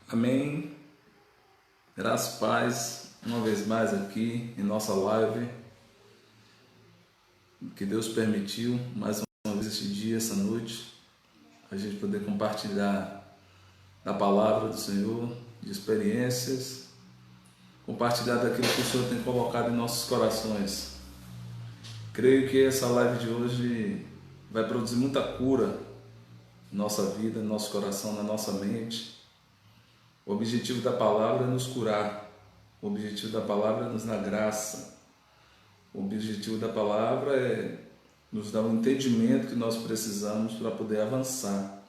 Amém. Graças, paz, uma vez mais aqui em nossa live, que Deus permitiu mais uma vez este dia, essa noite, a gente poder compartilhar da palavra do Senhor, de experiências, compartilhar daquilo que o Senhor tem colocado em nossos corações. Creio que essa live de hoje vai produzir muita cura na nossa vida, no nosso coração, na nossa mente. O objetivo da palavra é nos curar. O objetivo da palavra é nos dar graça. O objetivo da palavra é nos dar o entendimento que nós precisamos para poder avançar,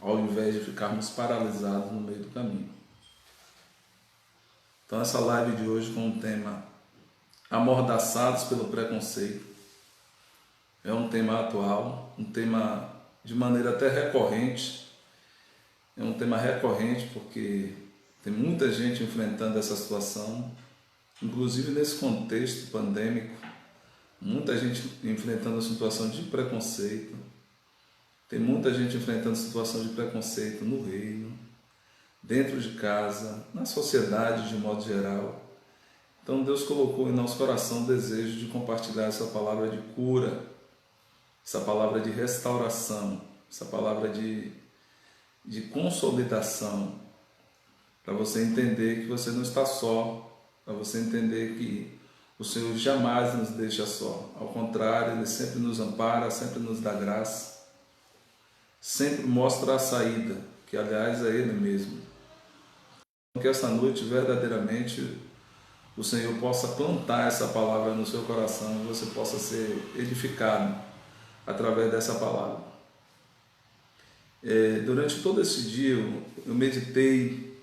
ao invés de ficarmos paralisados no meio do caminho. Então essa live de hoje com o tema Amordaçados pelo Preconceito é um tema atual, um tema de maneira até recorrente. É um tema recorrente porque tem muita gente enfrentando essa situação, inclusive nesse contexto pandêmico, muita gente enfrentando a situação de preconceito, tem muita gente enfrentando a situação de preconceito no reino, dentro de casa, na sociedade de modo geral. Então Deus colocou em nosso coração o desejo de compartilhar essa palavra de cura, essa palavra de restauração, essa palavra de consolidação, para você entender que você não está só, para você entender que o Senhor jamais nos deixa só. Ao contrário, Ele sempre nos ampara, sempre nos dá graça, sempre mostra a saída, que aliás é Ele mesmo. Que essa noite verdadeiramente o Senhor possa plantar essa palavra no seu coração e você possa ser edificado através dessa palavra. Durante todo esse dia eu meditei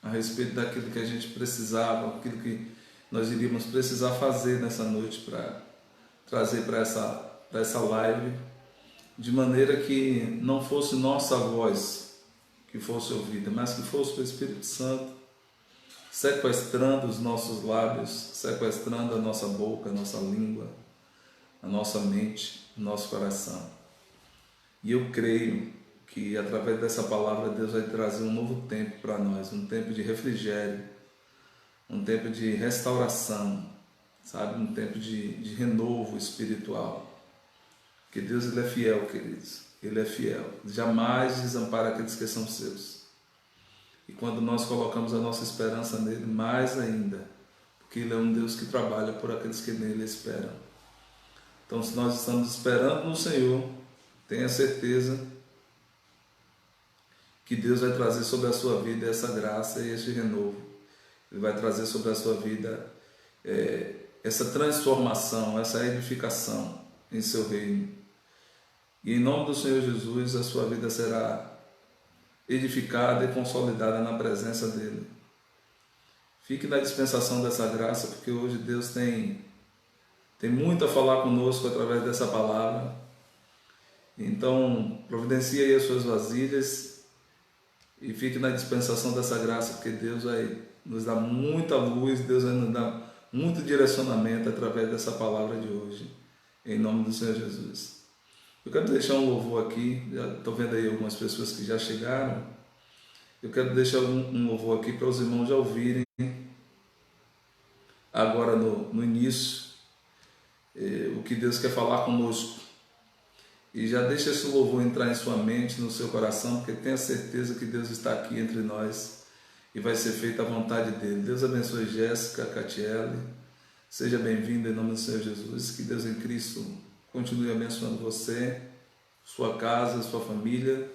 a respeito daquilo que a gente precisava, aquilo que nós iríamos precisar fazer nessa noite para trazer para essa live, de maneira que não fosse nossa voz que fosse ouvida, mas que fosse o Espírito Santo sequestrando os nossos lábios, sequestrando a nossa boca, a nossa língua, a nossa mente, o nosso coração. E eu creio que através dessa palavra Deus vai trazer um novo tempo para nós, um tempo de refrigério, um tempo de restauração, sabe? Um tempo de renovo espiritual. Porque Deus Ele é fiel, queridos. Ele é fiel. Jamais desampara aqueles que são seus. E quando nós colocamos a nossa esperança nele, mais ainda, porque Ele é um Deus que trabalha por aqueles que nele esperam. Então, se nós estamos esperando no Senhor, tenha certeza que Deus vai trazer sobre a sua vida essa graça e esse renovo. Ele vai trazer sobre a sua vida essa transformação, essa edificação em seu reino. E em nome do Senhor Jesus, a sua vida será edificada e consolidada na presença dEle. Fique na dispensação dessa graça, porque hoje Deus tem muito a falar conosco através dessa palavra. Então, providencie aí as suas vasilhas e fique na dispensação dessa graça, porque Deus vai nos dar muita luz, Deus vai nos dar muito direcionamento através dessa palavra de hoje, em nome do Senhor Jesus. Eu quero deixar um louvor aqui, já estou vendo aí algumas pessoas que já chegaram. Eu quero deixar um louvor aqui para os irmãos já ouvirem agora no início o que Deus quer falar conosco. E já deixa esse louvor entrar em sua mente, no seu coração, porque tenha certeza que Deus está aqui entre nós e vai ser feita a vontade dEle. Deus abençoe Jéssica, Catiele, seja bem-vinda em nome do Senhor Jesus, que Deus em Cristo continue abençoando você, sua casa, sua família,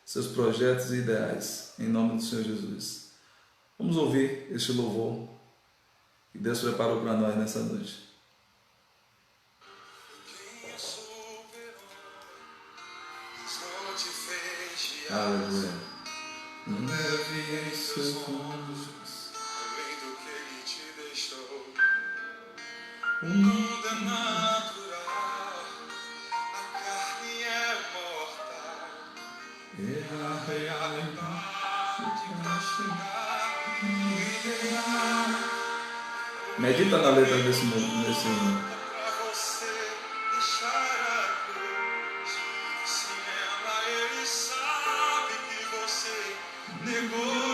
seus projetos e ideais, em nome do Senhor Jesus. Vamos ouvir este louvor que Deus preparou para nós nessa noite. Aleluia. Leve em seus ombros, além do que Ele te deixou. o O mundo é natural, a carne é mortal. errar E a verdade vai chegar e liberar. Medita na letra desse Pra você deixar a cruz. Se nela Ele sabe que você negou.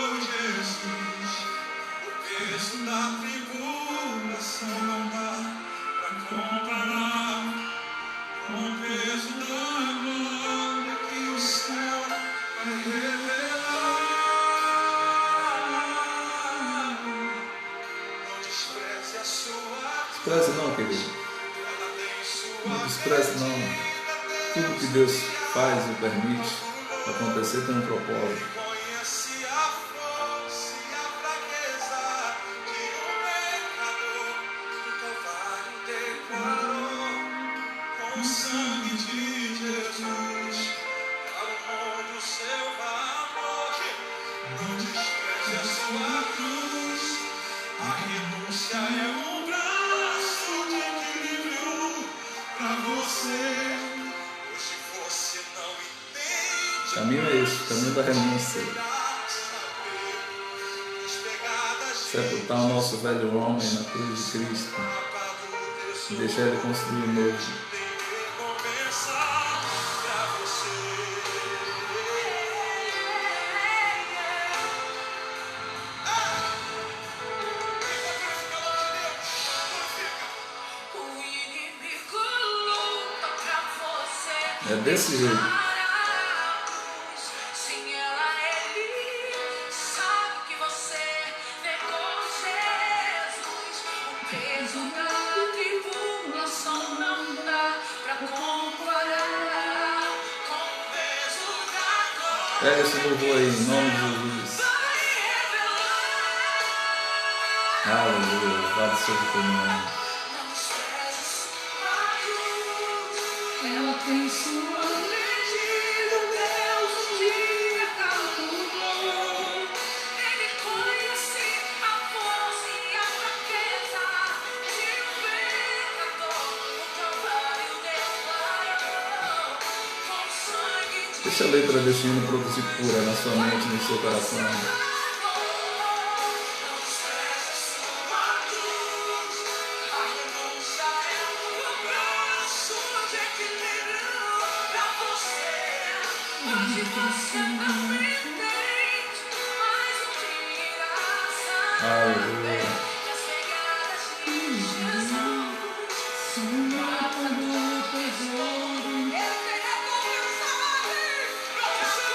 Despreze não, querido. Não despreze não. Tudo que Deus faz e permite acontecer tem um propósito. Conheci a força e a fraqueza de pecador. O Calvário declarou com o sangue de Jesus. Ao mundo seu amor, não despreze a sua cruz. A renúncia é um braço de equilíbrio pra você. Hoje você não entende. O caminho é esse, o caminho da renúncia. Sepultar o nosso velho homem na cruz de Cristo e deixar ele construir o novo. É desse jeito. Sem ela ele sabe que você negou Jesus. O peso da tribulação não dá pra comparar com o peso da glória. Pega esse louvor aí, em nome de Jesus. Vai revelar. Aleluia, louvado seja o teu nome. Não despreze sua cruz. Ela tem sua medida. Deus um dia calculou. Ele conhece a força e a fraqueza de pecador. O Calvário declarou com sangue de Deixa a letra desse hino produzir cura na sua mente e no seu coração. não despreze sua cruz. A renúncia é um braço de equilíbrio pra você. Hoje você não entende, mas um dia Aleluia. sabe que as pegadas de Jesus são um mapa do tesouro. Eu tenho a conversar pra você.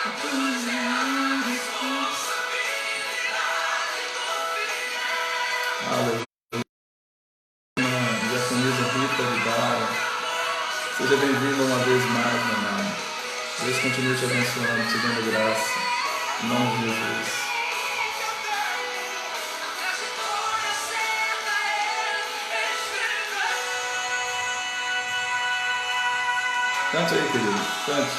A cruz é a responsabilidade do fiel. Aleluia. Diaconisa Rita Vidal. Seja bem-vindo uma vez mais, meu amado. Deus continue te abençoando, te dando graça. Em nome de Jesus. A trajetória certa ele escreveu. Cante aí, querido. Cante.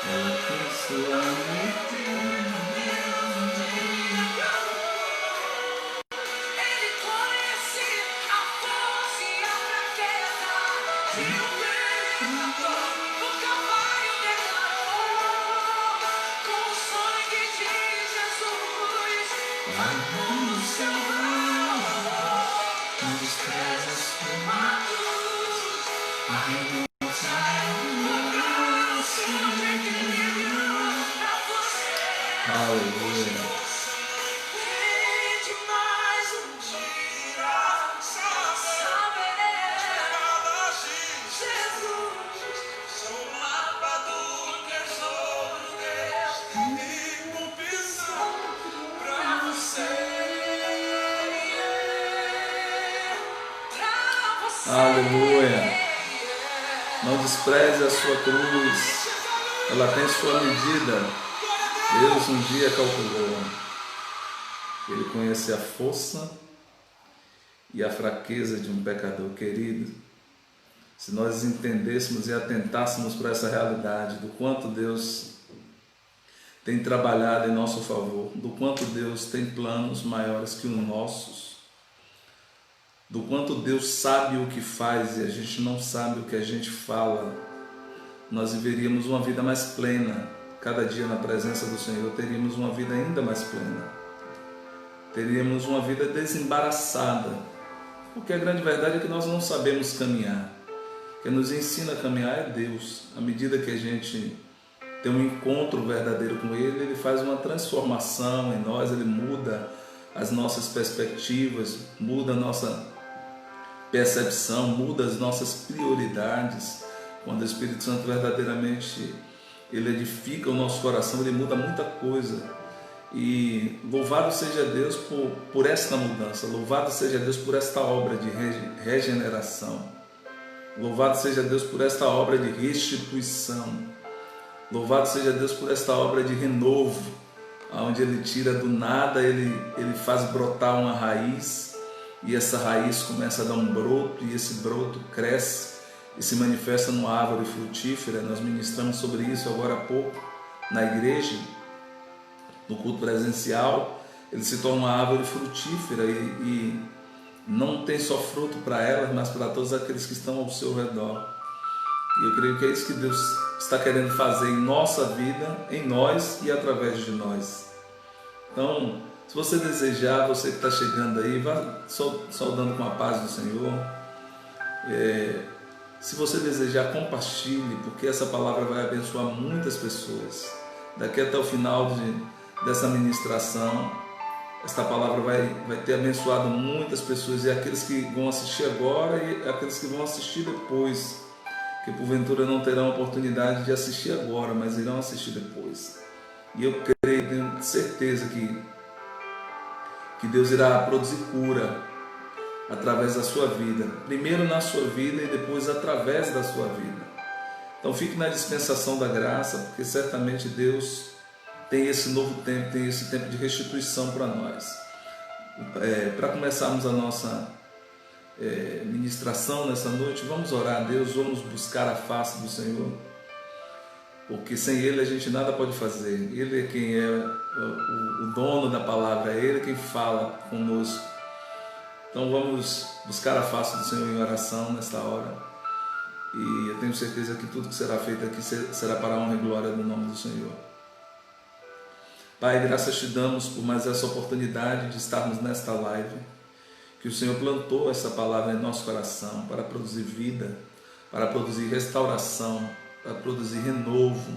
Ela tem sua Ele conhece a força e a fraqueza de pecador. O Calvário declarou com o sangue de Jesus. No seu amor, não despreza a cruz, a renúncia é um braço de equilíbrio pra você. Aleluia. Entende mais um dia, saber Jesus. Sou o mapa do tesouro, Deus, e confissão pra você. Aleluia. Não despreze a sua cruz. Ela tem sua medida. Deus um dia calculou. Ele conhece a força e a fraqueza de um pecador querido. Se nós entendêssemos e atentássemos para essa realidade do quanto Deus tem trabalhado em nosso favor, do quanto Deus tem planos maiores que os nossos, do quanto Deus sabe o que faz e a gente não sabe o que a gente fala, nós viveríamos uma vida mais plena. Cada dia na presença do Senhor teríamos uma vida ainda mais plena. Teríamos uma vida desembaraçada, porque a grande verdade é que nós não sabemos caminhar. Quem nos ensina a caminhar é Deus. À medida que a gente tem um encontro verdadeiro com Ele, Ele faz uma transformação em nós, Ele muda as nossas perspectivas, muda a nossa percepção, muda as nossas prioridades. Quando o Espírito Santo verdadeiramente ele edifica o nosso coração, ele muda muita coisa. E louvado seja Deus por esta mudança, louvado seja Deus por esta obra de regeneração, louvado seja Deus por esta obra de restituição, louvado seja Deus por esta obra de renovo, onde Ele tira do nada, Ele faz brotar uma raiz, e essa raiz começa a dar um broto, e esse broto cresce e se manifesta numa árvore frutífera. Nós ministramos sobre isso agora há pouco na igreja, no culto presencial. Ele se torna uma árvore frutífera e não tem só fruto para ela, mas para todos aqueles que estão ao seu redor. E eu creio que é isso que Deus está querendo fazer em nossa vida, em nós e através de nós. Então, se você desejar, você que está chegando aí, vá saudando com a paz do Senhor. Se você desejar, compartilhe, porque essa palavra vai abençoar muitas pessoas. Daqui até o final dessa ministração, esta palavra vai ter abençoado muitas pessoas, e aqueles que vão assistir agora e aqueles que vão assistir depois, que porventura não terão oportunidade de assistir agora, mas irão assistir depois. E eu creio, tenho certeza que Deus irá produzir cura através da sua vida, primeiro na sua vida e depois através da sua vida. Então fique na dispensação da graça, porque certamente Deus tem esse novo tempo, tem esse tempo de restituição para nós. Para começarmos a nossa ministração nessa noite, vamos orar a Deus, vamos buscar a face do Senhor, porque sem Ele a gente nada pode fazer. Ele é quem é o dono da palavra, é Ele quem fala conosco. Então vamos buscar a face do Senhor em oração nesta hora, e eu tenho certeza que tudo que será feito aqui será para a honra e glória do nome do Senhor. Pai, graças te damos por mais essa oportunidade de estarmos nesta live, que o Senhor plantou essa palavra em nosso coração para produzir vida, para produzir restauração, para produzir renovo,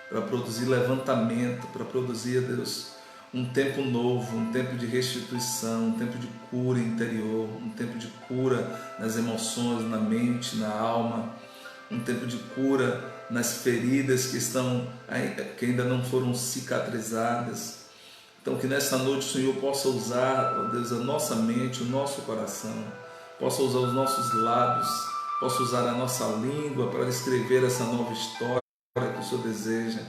para produzir levantamento, para produzir, Deus, um tempo novo, um tempo de restituição, um tempo de cura interior, um tempo de cura nas emoções, na mente, na alma, um tempo de cura nas feridas que ainda não foram cicatrizadas. Então que nesta noite o Senhor possa usar, ó Deus, a nossa mente, o nosso coração, possa usar os nossos lábios, possa usar a nossa língua para escrever essa nova história que o Senhor deseja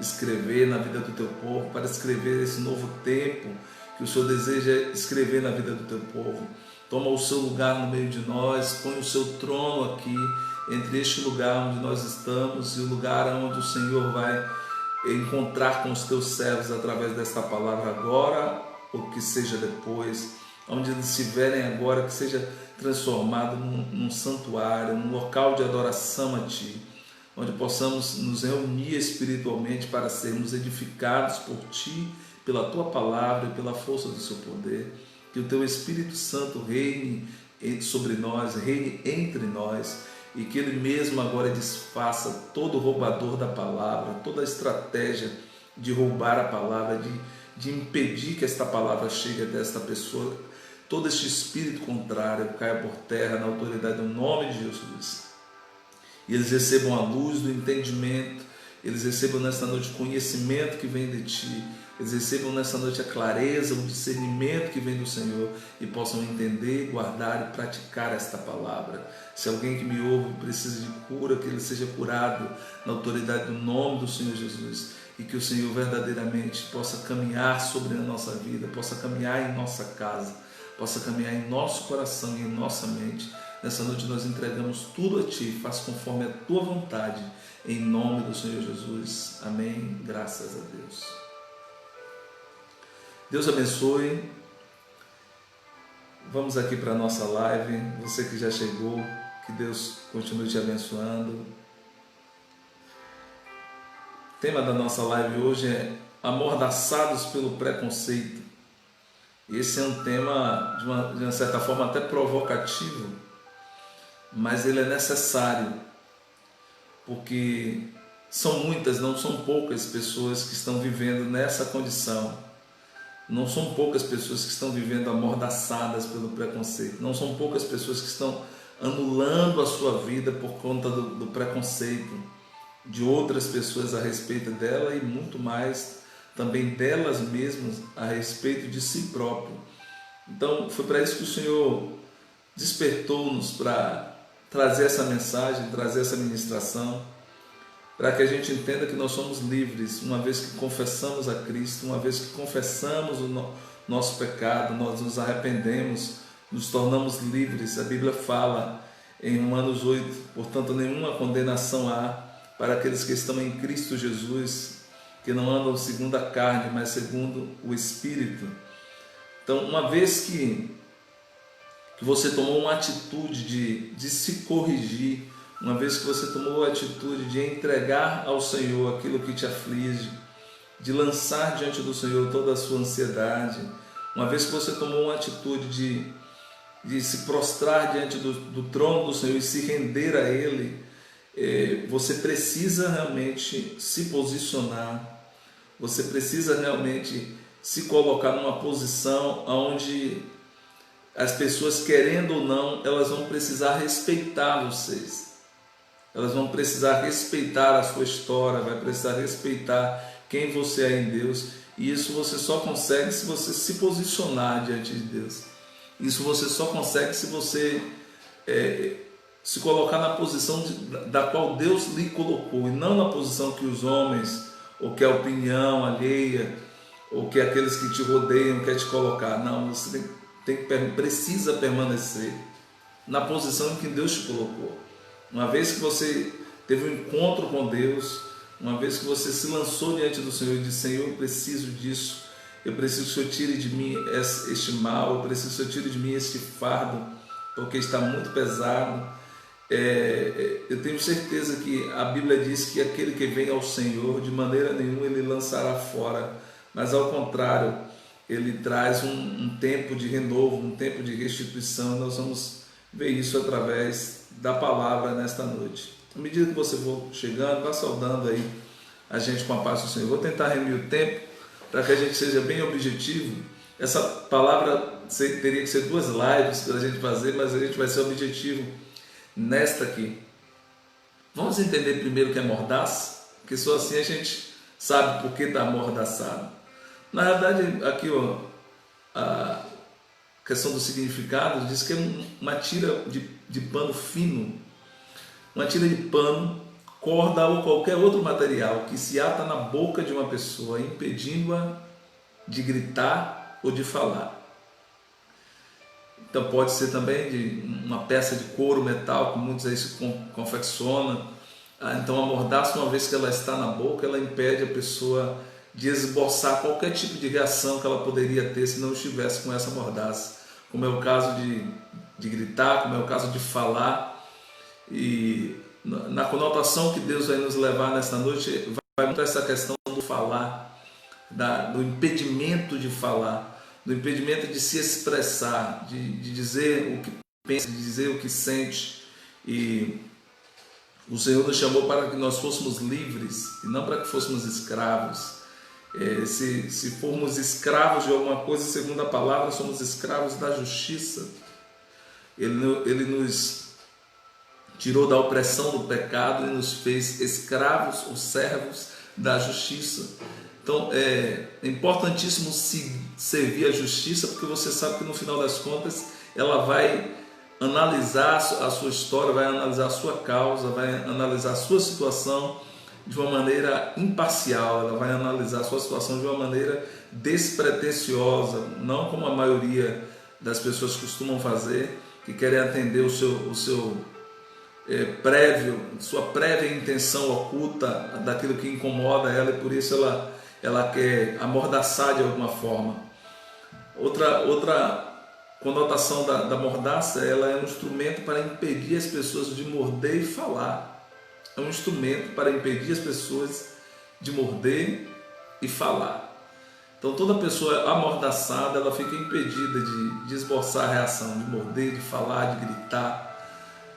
escrever na vida do teu povo, para escrever esse novo tempo que o Senhor deseja escrever na vida do teu povo. Toma o seu lugar no meio de nós, põe o seu trono aqui, entre este lugar onde nós estamos e o lugar onde o Senhor vai encontrar com os teus servos através desta palavra agora, ou que seja depois, onde eles estiverem agora, que seja transformado num santuário, num local de adoração a Ti, onde possamos nos reunir espiritualmente para sermos edificados por Ti, pela Tua palavra e pela força do Seu poder. Que o Teu Espírito Santo reine sobre nós, reine entre nós, e que Ele mesmo agora desfaça todo roubador da palavra, toda a estratégia de roubar a palavra, de impedir que esta palavra chegue até esta pessoa. Todo este espírito contrário caia por terra na autoridade do nome de Jesus. E eles recebam a luz do entendimento, eles recebam nesta noite o conhecimento que vem de Ti, eles recebam nesta noite a clareza, o discernimento que vem do Senhor, e possam entender, guardar e praticar esta palavra. Se alguém que me ouve precisa de cura, que ele seja curado na autoridade do nome do Senhor Jesus, e que o Senhor verdadeiramente possa caminhar sobre a nossa vida, possa caminhar em nossa casa, possa caminhar em nosso coração e em nossa mente. Nessa noite nós entregamos tudo a Ti, faz conforme a Tua vontade, em nome do Senhor Jesus. Amém. Graças a Deus. Deus abençoe. Vamos aqui para a nossa live. Você que já chegou, que Deus continue te abençoando. O tema da nossa live hoje é amordaçados pelo preconceito. Esse é um tema de uma certa forma até provocativo, mas ele é necessário, porque são muitas, não são poucas pessoas que estão vivendo nessa condição. Não são poucas pessoas que estão vivendo amordaçadas pelo preconceito. Não são poucas pessoas que estão anulando a sua vida por conta do preconceito de outras pessoas a respeito dela e muito mais também delas mesmas a respeito de si próprio. Então foi para isso que o Senhor despertou-nos para trazer essa mensagem, trazer essa ministração, para que a gente entenda que nós somos livres, uma vez que confessamos a Cristo, uma vez que confessamos o nosso pecado, nós nos arrependemos, nos tornamos livres. A Bíblia fala em Romanos 8, portanto nenhuma condenação há para aqueles que estão em Cristo Jesus, que não andam segundo a carne, mas segundo o Espírito. Então, uma vez que você tomou uma atitude de se corrigir, uma vez que você tomou a atitude de entregar ao Senhor aquilo que te aflige, de lançar diante do Senhor toda a sua ansiedade, uma vez que você tomou uma atitude de se prostrar diante do trono do Senhor e se render a Ele, você precisa realmente se posicionar, você precisa realmente se colocar numa posição onde as pessoas, querendo ou não, elas vão precisar respeitar vocês. Elas vão precisar respeitar a sua história, vai precisar respeitar quem você é em Deus. E isso você só consegue se você se posicionar diante de Deus. Isso você só consegue se você se colocar na posição da qual Deus lhe colocou, e não na posição que os homens, ou que a opinião alheia, ou que aqueles que te rodeiam querem te colocar. Não, você precisa permanecer na posição em que Deus te colocou. Uma vez que você teve um encontro com Deus, uma vez que você se lançou diante do Senhor e disse: Senhor, eu preciso disso, eu preciso que o Senhor tire de mim este mal, eu preciso que o Senhor tire de mim este fardo, porque está muito pesado. Eu tenho certeza que a Bíblia diz que aquele que vem ao Senhor, de maneira nenhuma ele lançará fora, mas ao contrário, ele traz um tempo de renovo, um tempo de restituição. Nós vamos ver isso através da palavra nesta noite. À medida que você for chegando, vá saudando aí a gente com a paz do Senhor. Vou tentar remir o tempo para que a gente seja bem objetivo. Essa palavra teria que ser 2 lives para a gente fazer, mas a gente vai ser objetivo nesta aqui. Vamos entender primeiro o que é mordaça, porque só assim a gente sabe por que está amordaçado. Na verdade, aqui a questão do significado diz que é uma tira de pano fino, uma tira de pano, corda ou qualquer outro material que se ata na boca de uma pessoa, impedindo-a de gritar ou de falar. Então pode ser também de uma peça de couro, metal, que muitos aí se confeccionam. Então a mordaça, uma vez que ela está na boca, ela impede a pessoa de esboçar qualquer tipo de reação que ela poderia ter se não estivesse com essa mordaça, como é o caso de gritar, como é o caso de falar. E na conotação que Deus vai nos levar nesta noite, vai muito essa questão do falar, do impedimento de falar, do impedimento de se expressar, de dizer o que pensa, de dizer o que sente. E o Senhor nos chamou para que nós fôssemos livres e não para que fôssemos escravos. Se formos escravos de alguma coisa, segundo a palavra, somos escravos da justiça. Ele nos tirou da opressão do pecado e nos fez escravos ou servos da justiça. Então é importantíssimo servir a justiça, porque você sabe que no final das contas ela vai analisar a sua história, vai analisar a sua causa, vai analisar a sua situação de uma maneira imparcial, ela vai analisar a sua situação de uma maneira despretensiosa, não como a maioria das pessoas costumam fazer, que querem atender o seu sua prévia intenção oculta daquilo que incomoda ela, e por isso ela quer amordaçar de alguma forma. Outra conotação da mordaça, ela é um instrumento para impedir as pessoas de morder e falar. É um instrumento para impedir as pessoas de morder e falar. Então toda pessoa amordaçada, ela fica impedida de esboçar a reação, de morder, de falar, de gritar,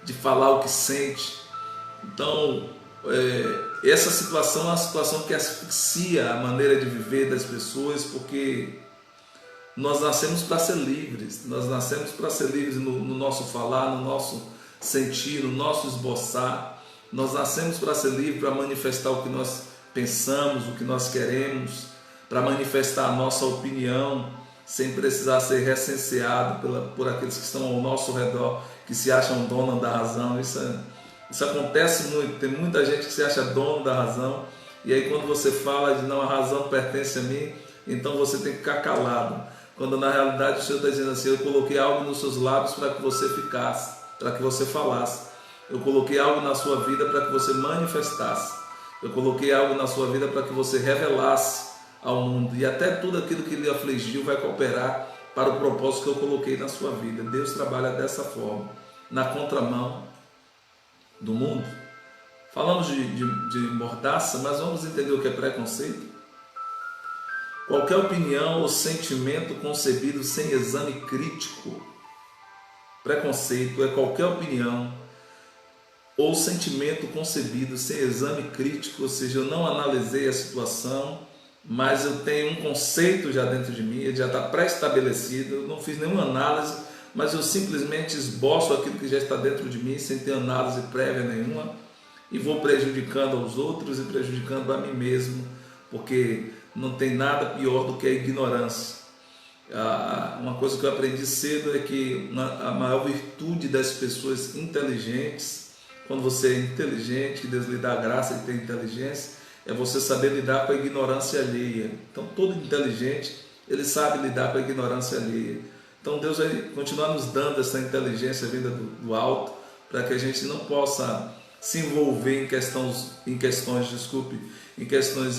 de falar o que sente. Então essa situação é uma situação que asfixia a maneira de viver das pessoas, porque nós nascemos para ser livres, nós nascemos para ser livres no nosso falar, no nosso sentir, no nosso esboçar. Nós nascemos para ser livres, para manifestar o que nós pensamos, o que nós queremos, para manifestar a nossa opinião, sem precisar ser recenseado por aqueles que estão ao nosso redor, que se acham dono da razão. Isso acontece muito, tem muita gente que se acha dono da razão, e aí quando você fala de não, a razão pertence a mim, então você tem que ficar calado, quando na realidade o Senhor está dizendo assim: eu coloquei algo nos seus lábios para que você ficasse, para que você falasse, eu coloquei algo na sua vida para que você manifestasse, eu coloquei algo na sua vida para que você revelasse ao mundo, e até tudo aquilo que lhe afligiu vai cooperar para o propósito que eu coloquei na sua vida. Deus trabalha dessa forma, na contramão do mundo. Falamos de mordaça, mas vamos entender o que é preconceito. Qualquer opinião ou sentimento concebido sem exame crítico. Preconceito é qualquer opinião ou sentimento concebido sem exame crítico, ou seja, eu não analisei a situação, mas eu tenho um conceito já dentro de mim, ele já está pré-estabelecido, eu não fiz nenhuma análise, mas eu simplesmente esboço aquilo que já está dentro de mim, sem ter análise prévia nenhuma, e vou prejudicando aos outros e prejudicando a mim mesmo, porque não tem nada pior do que a ignorância. Uma coisa que eu aprendi cedo é que a maior virtude das pessoas inteligentes, quando você é inteligente, que Deus lhe dá a graça de ter inteligência, é você saber lidar com a ignorância alheia. Então todo inteligente, ele sabe lidar com a ignorância alheia. Então Deus vai continuar nos dando essa inteligência vinda do alto, para que a gente não possa se envolver em questões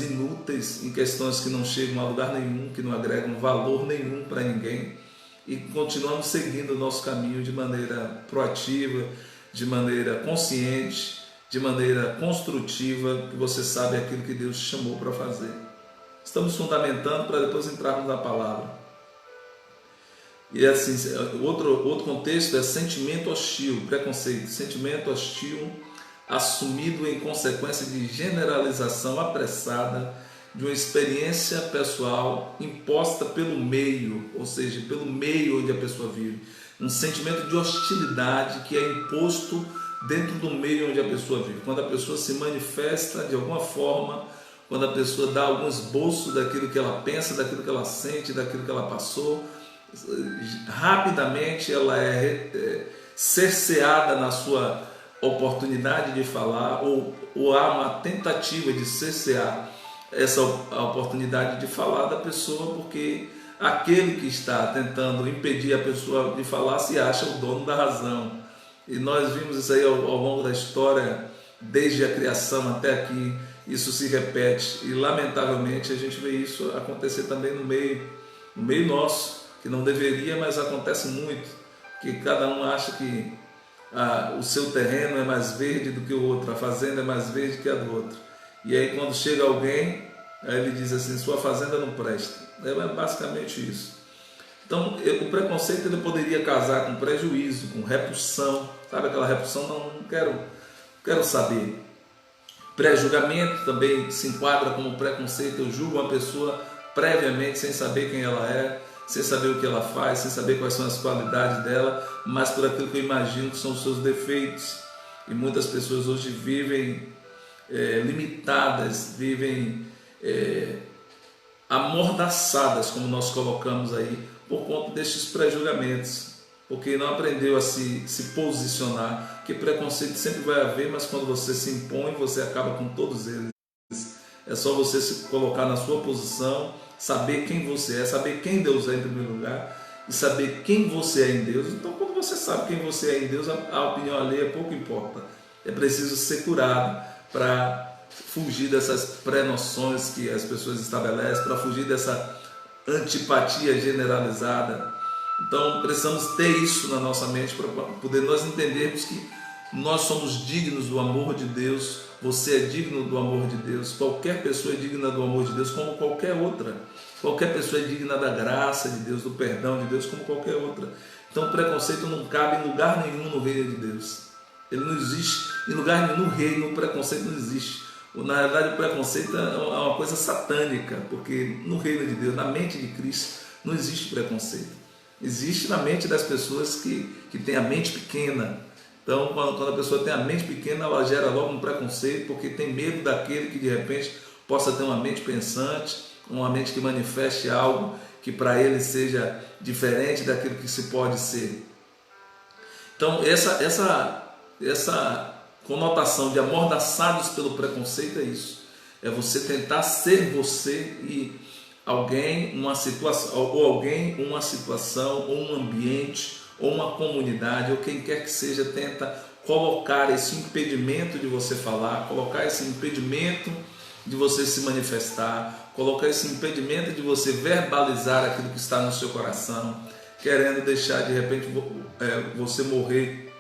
inúteis, em questões que não chegam a lugar nenhum, que não agregam valor nenhum para ninguém, e continuamos seguindo o nosso caminho de maneira proativa, de maneira consciente, de maneira construtiva, que você sabe aquilo que Deus te chamou para fazer. Estamos fundamentando para depois entrarmos na palavra. E assim, outro contexto é sentimento hostil, preconceito, sentimento hostil assumido em consequência de generalização apressada de uma experiência pessoal imposta pelo meio, ou seja, pelo meio onde a pessoa vive. Um sentimento de hostilidade que é imposto dentro do meio onde a pessoa vive. Quando a pessoa se manifesta de alguma forma, quando a pessoa dá algum esboço daquilo que ela pensa, daquilo que ela sente, daquilo que ela passou, rapidamente ela é cerceada na sua oportunidade de falar, ou há uma tentativa de cercear essa oportunidade de falar da pessoa, porque aquele que está tentando impedir a pessoa de falar se acha o dono da razão. E nós vimos isso aí ao longo da história, desde a criação até aqui, isso se repete, e lamentavelmente a gente vê isso acontecer também no meio nosso, que não deveria, mas acontece muito, que cada um acha que o seu terreno é mais verde do que o outro, a fazenda é mais verde que a do outro, e aí quando chega alguém, aí ele diz assim: sua fazenda não presta. É basicamente isso. Então o preconceito ele poderia casar com prejuízo, com repulsão, sabe aquela repulsão? Não quero saber. Pré-julgamento também se enquadra como preconceito. Eu julgo uma pessoa previamente sem saber quem ela é, sem saber o que ela faz, sem saber quais são as qualidades dela, mas por aquilo que eu imagino que são os seus defeitos. E muitas pessoas hoje vivem limitadas, vivem amordaçadas, como nós colocamos aí, por conta destes pré-julgamentos, porque não aprendeu a se posicionar, que preconceito sempre vai haver, mas quando você se impõe, você acaba com todos eles. É só você se colocar na sua posição, saber quem você é, saber quem Deus é em primeiro lugar, e saber quem você é em Deus. Então, quando você sabe quem você é em Deus, a opinião alheia pouco importa. É preciso ser curado para fugir dessas pré-noções que as pessoas estabelecem, para fugir dessa antipatia generalizada. Então precisamos ter isso na nossa mente para poder nós entendermos que nós somos dignos do amor de Deus, você é digno do amor de Deus, qualquer pessoa é digna do amor de Deus como qualquer outra, qualquer pessoa é digna da graça de Deus, do perdão de Deus como qualquer outra. Então o preconceito não cabe em lugar nenhum no reino de Deus, ele não existe em lugar nenhum no reino, o preconceito não existe. Na verdade o preconceito é uma coisa satânica, porque no reino de Deus, na mente de Cristo, não existe preconceito. Existe na mente das pessoas que têm a mente pequena, Então, quando a pessoa tem a mente pequena, ela gera logo um preconceito, porque tem medo daquele que de repente possa ter uma mente pensante, uma mente que manifeste algo que para ele seja diferente daquilo que se pode ser. Então, essa conotação de amordaçados pelo preconceito é isso. É você tentar ser você e alguém, uma situação, ou um ambiente, ou uma comunidade, ou quem quer que seja, tenta colocar esse impedimento de você falar, colocar esse impedimento de você se manifestar, colocar esse impedimento de você verbalizar aquilo que está no seu coração, querendo deixar de repente você morrer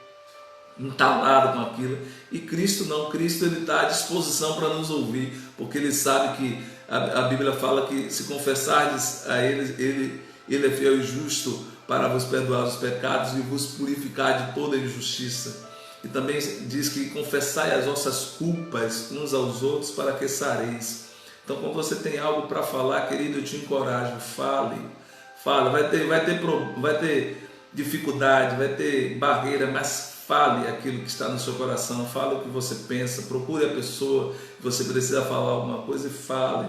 entalado com aquilo. E Cristo não, Cristo ele está à disposição para nos ouvir, porque ele sabe que a Bíblia fala que se confessardes a ele é fiel e justo para vos perdoar os pecados e vos purificar de toda injustiça. E também diz que confessai as vossas culpas uns aos outros para que sareis. Então, quando você tem algo para falar, querido, eu te encorajo, fale. Vai ter dificuldade, vai ter barreira, mas fale aquilo que está no seu coração, fale o que você pensa, procure a pessoa que você precisa falar alguma coisa e fale.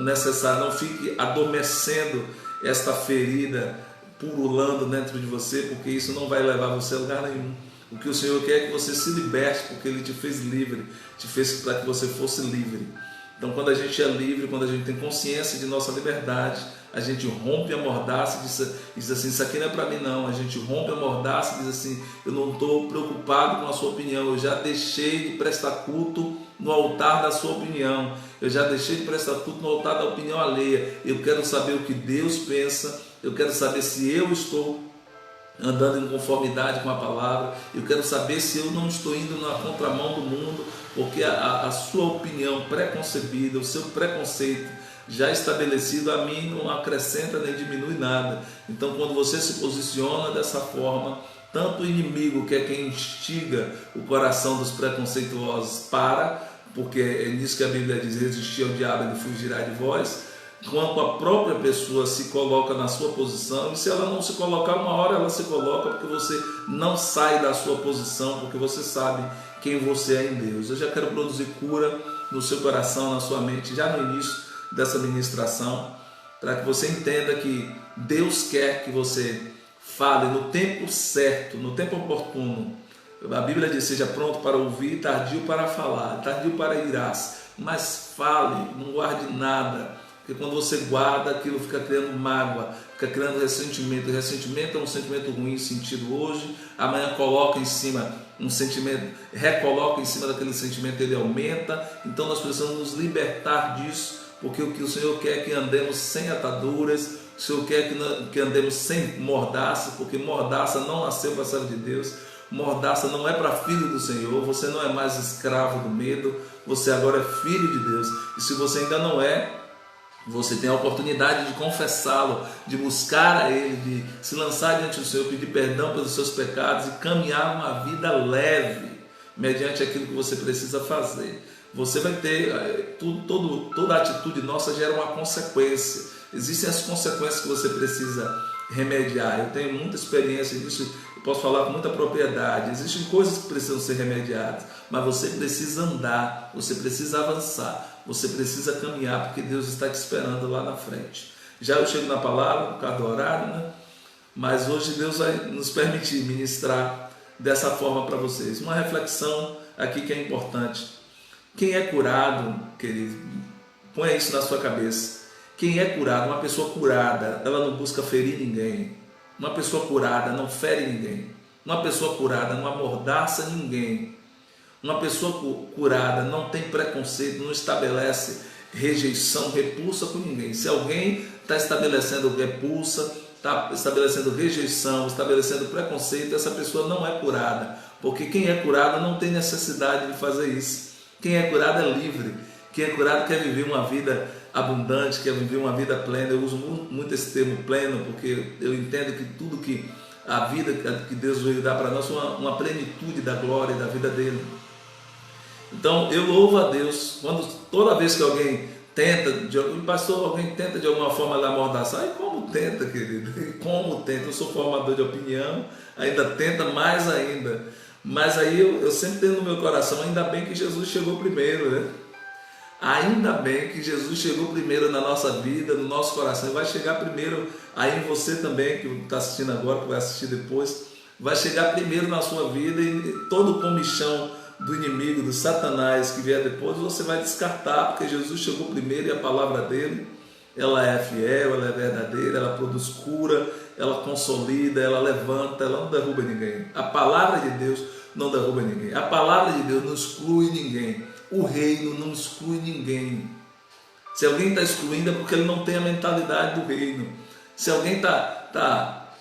Necessário, não fique adormecendo esta ferida, pululando dentro de você, porque isso não vai levar você a lugar nenhum. O que o Senhor quer é que você se liberte, porque Ele te fez livre, te fez para que você fosse livre. Então, quando a gente é livre, quando a gente tem consciência de nossa liberdade, a gente rompe a mordaça e diz assim, isso aqui não é para mim não. A gente rompe a mordaça e diz assim, eu não estou preocupado com a sua opinião, eu já deixei de prestar culto no altar da sua opinião, eu já deixei de prestar culto no altar da opinião alheia. Eu quero saber o que Deus pensa, eu quero saber se eu estou andando em conformidade com a palavra, eu quero saber se eu não estou indo na contramão do mundo, porque a sua opinião preconcebida, o seu preconceito já estabelecido a mim não acrescenta nem diminui nada. Então, quando você se posiciona dessa forma, tanto o inimigo, que é quem instiga o coração dos preconceituosos porque é nisso que a Bíblia diz, resistir ao diabo, ele fugirá de vós, quanto a própria pessoa se coloca na sua posição, e se ela não se colocar, uma hora ela se coloca, porque você não sai da sua posição, porque você sabe quem você é em Deus. Eu já quero produzir cura no seu coração, na sua mente, já no início dessa ministração, para que você entenda que Deus quer que você fale no tempo certo, no tempo oportuno. A Bíblia diz, seja pronto para ouvir, tardio para falar, tardio para irás, mas fale, não guarde nada, porque quando você guarda, aquilo fica criando mágoa, fica criando ressentimento. Ressentimento é um sentimento ruim sentido hoje, amanhã coloca em cima um sentimento, recoloca em cima daquele sentimento, ele aumenta. Então nós precisamos nos libertar disso, porque o que o Senhor quer é que andemos sem ataduras, o Senhor quer que andemos sem mordaça, porque mordaça não nasceu para a serva de Deus, mordaça não é para filho do Senhor. Você não é mais escravo do medo, você agora é filho de Deus. E se você ainda não é, você tem a oportunidade de confessá-lo, de buscar a Ele, de se lançar diante do Senhor, pedir perdão pelos seus pecados e caminhar uma vida leve, mediante aquilo que você precisa fazer. Você vai ter, toda atitude nossa gera uma consequência. Existem as consequências que você precisa remediar. Eu tenho muita experiência nisso, eu posso falar com muita propriedade. Existem coisas que precisam ser remediadas, mas você precisa andar, você precisa avançar, você precisa caminhar, porque Deus está te esperando lá na frente. Já eu chego na palavra, por causa do horário, né? Mas hoje Deus vai nos permitir ministrar dessa forma para vocês. Uma reflexão aqui que é importante. Quem é curado, querido, põe isso na sua cabeça. Quem é curado, uma pessoa curada, ela não busca ferir ninguém. Uma pessoa curada não fere ninguém. Uma pessoa curada não amordaça ninguém. Uma pessoa curada não tem preconceito, não estabelece rejeição, repulsa com ninguém. Se alguém está estabelecendo repulsa, está estabelecendo rejeição, estabelecendo preconceito, essa pessoa não é curada. Porque quem é curado não tem necessidade de fazer isso. Quem é curado é livre. Quem é curado quer viver uma vida abundante, quer viver uma vida plena. Eu uso muito esse termo pleno, porque eu entendo que tudo que a vida que Deus veio dar para nós é uma plenitude da glória e da vida dele. Então eu louvo a Deus toda vez que alguém tenta, pastor, alguém tenta de alguma forma lhe amordaçar. E como tenta, querido? Como tenta? Eu sou formador de opinião, ainda tenta mais ainda. Mas aí eu sempre tenho no meu coração, ainda bem que Jesus chegou primeiro, né? Ainda bem que Jesus chegou primeiro na nossa vida, no nosso coração, e vai chegar primeiro aí em você também, que está assistindo agora, que vai assistir depois, vai chegar primeiro na sua vida, e todo o comichão do inimigo, do Satanás que vier depois, você vai descartar, porque Jesus chegou primeiro e a palavra dele, ela é fiel, ela é verdadeira, ela produz cura, ela consolida, ela levanta, ela não derruba ninguém. A palavra de Deus não derruba ninguém. A palavra de Deus não exclui ninguém. O reino não exclui ninguém. Se alguém está excluindo é porque ele não tem a mentalidade do reino. Se alguém está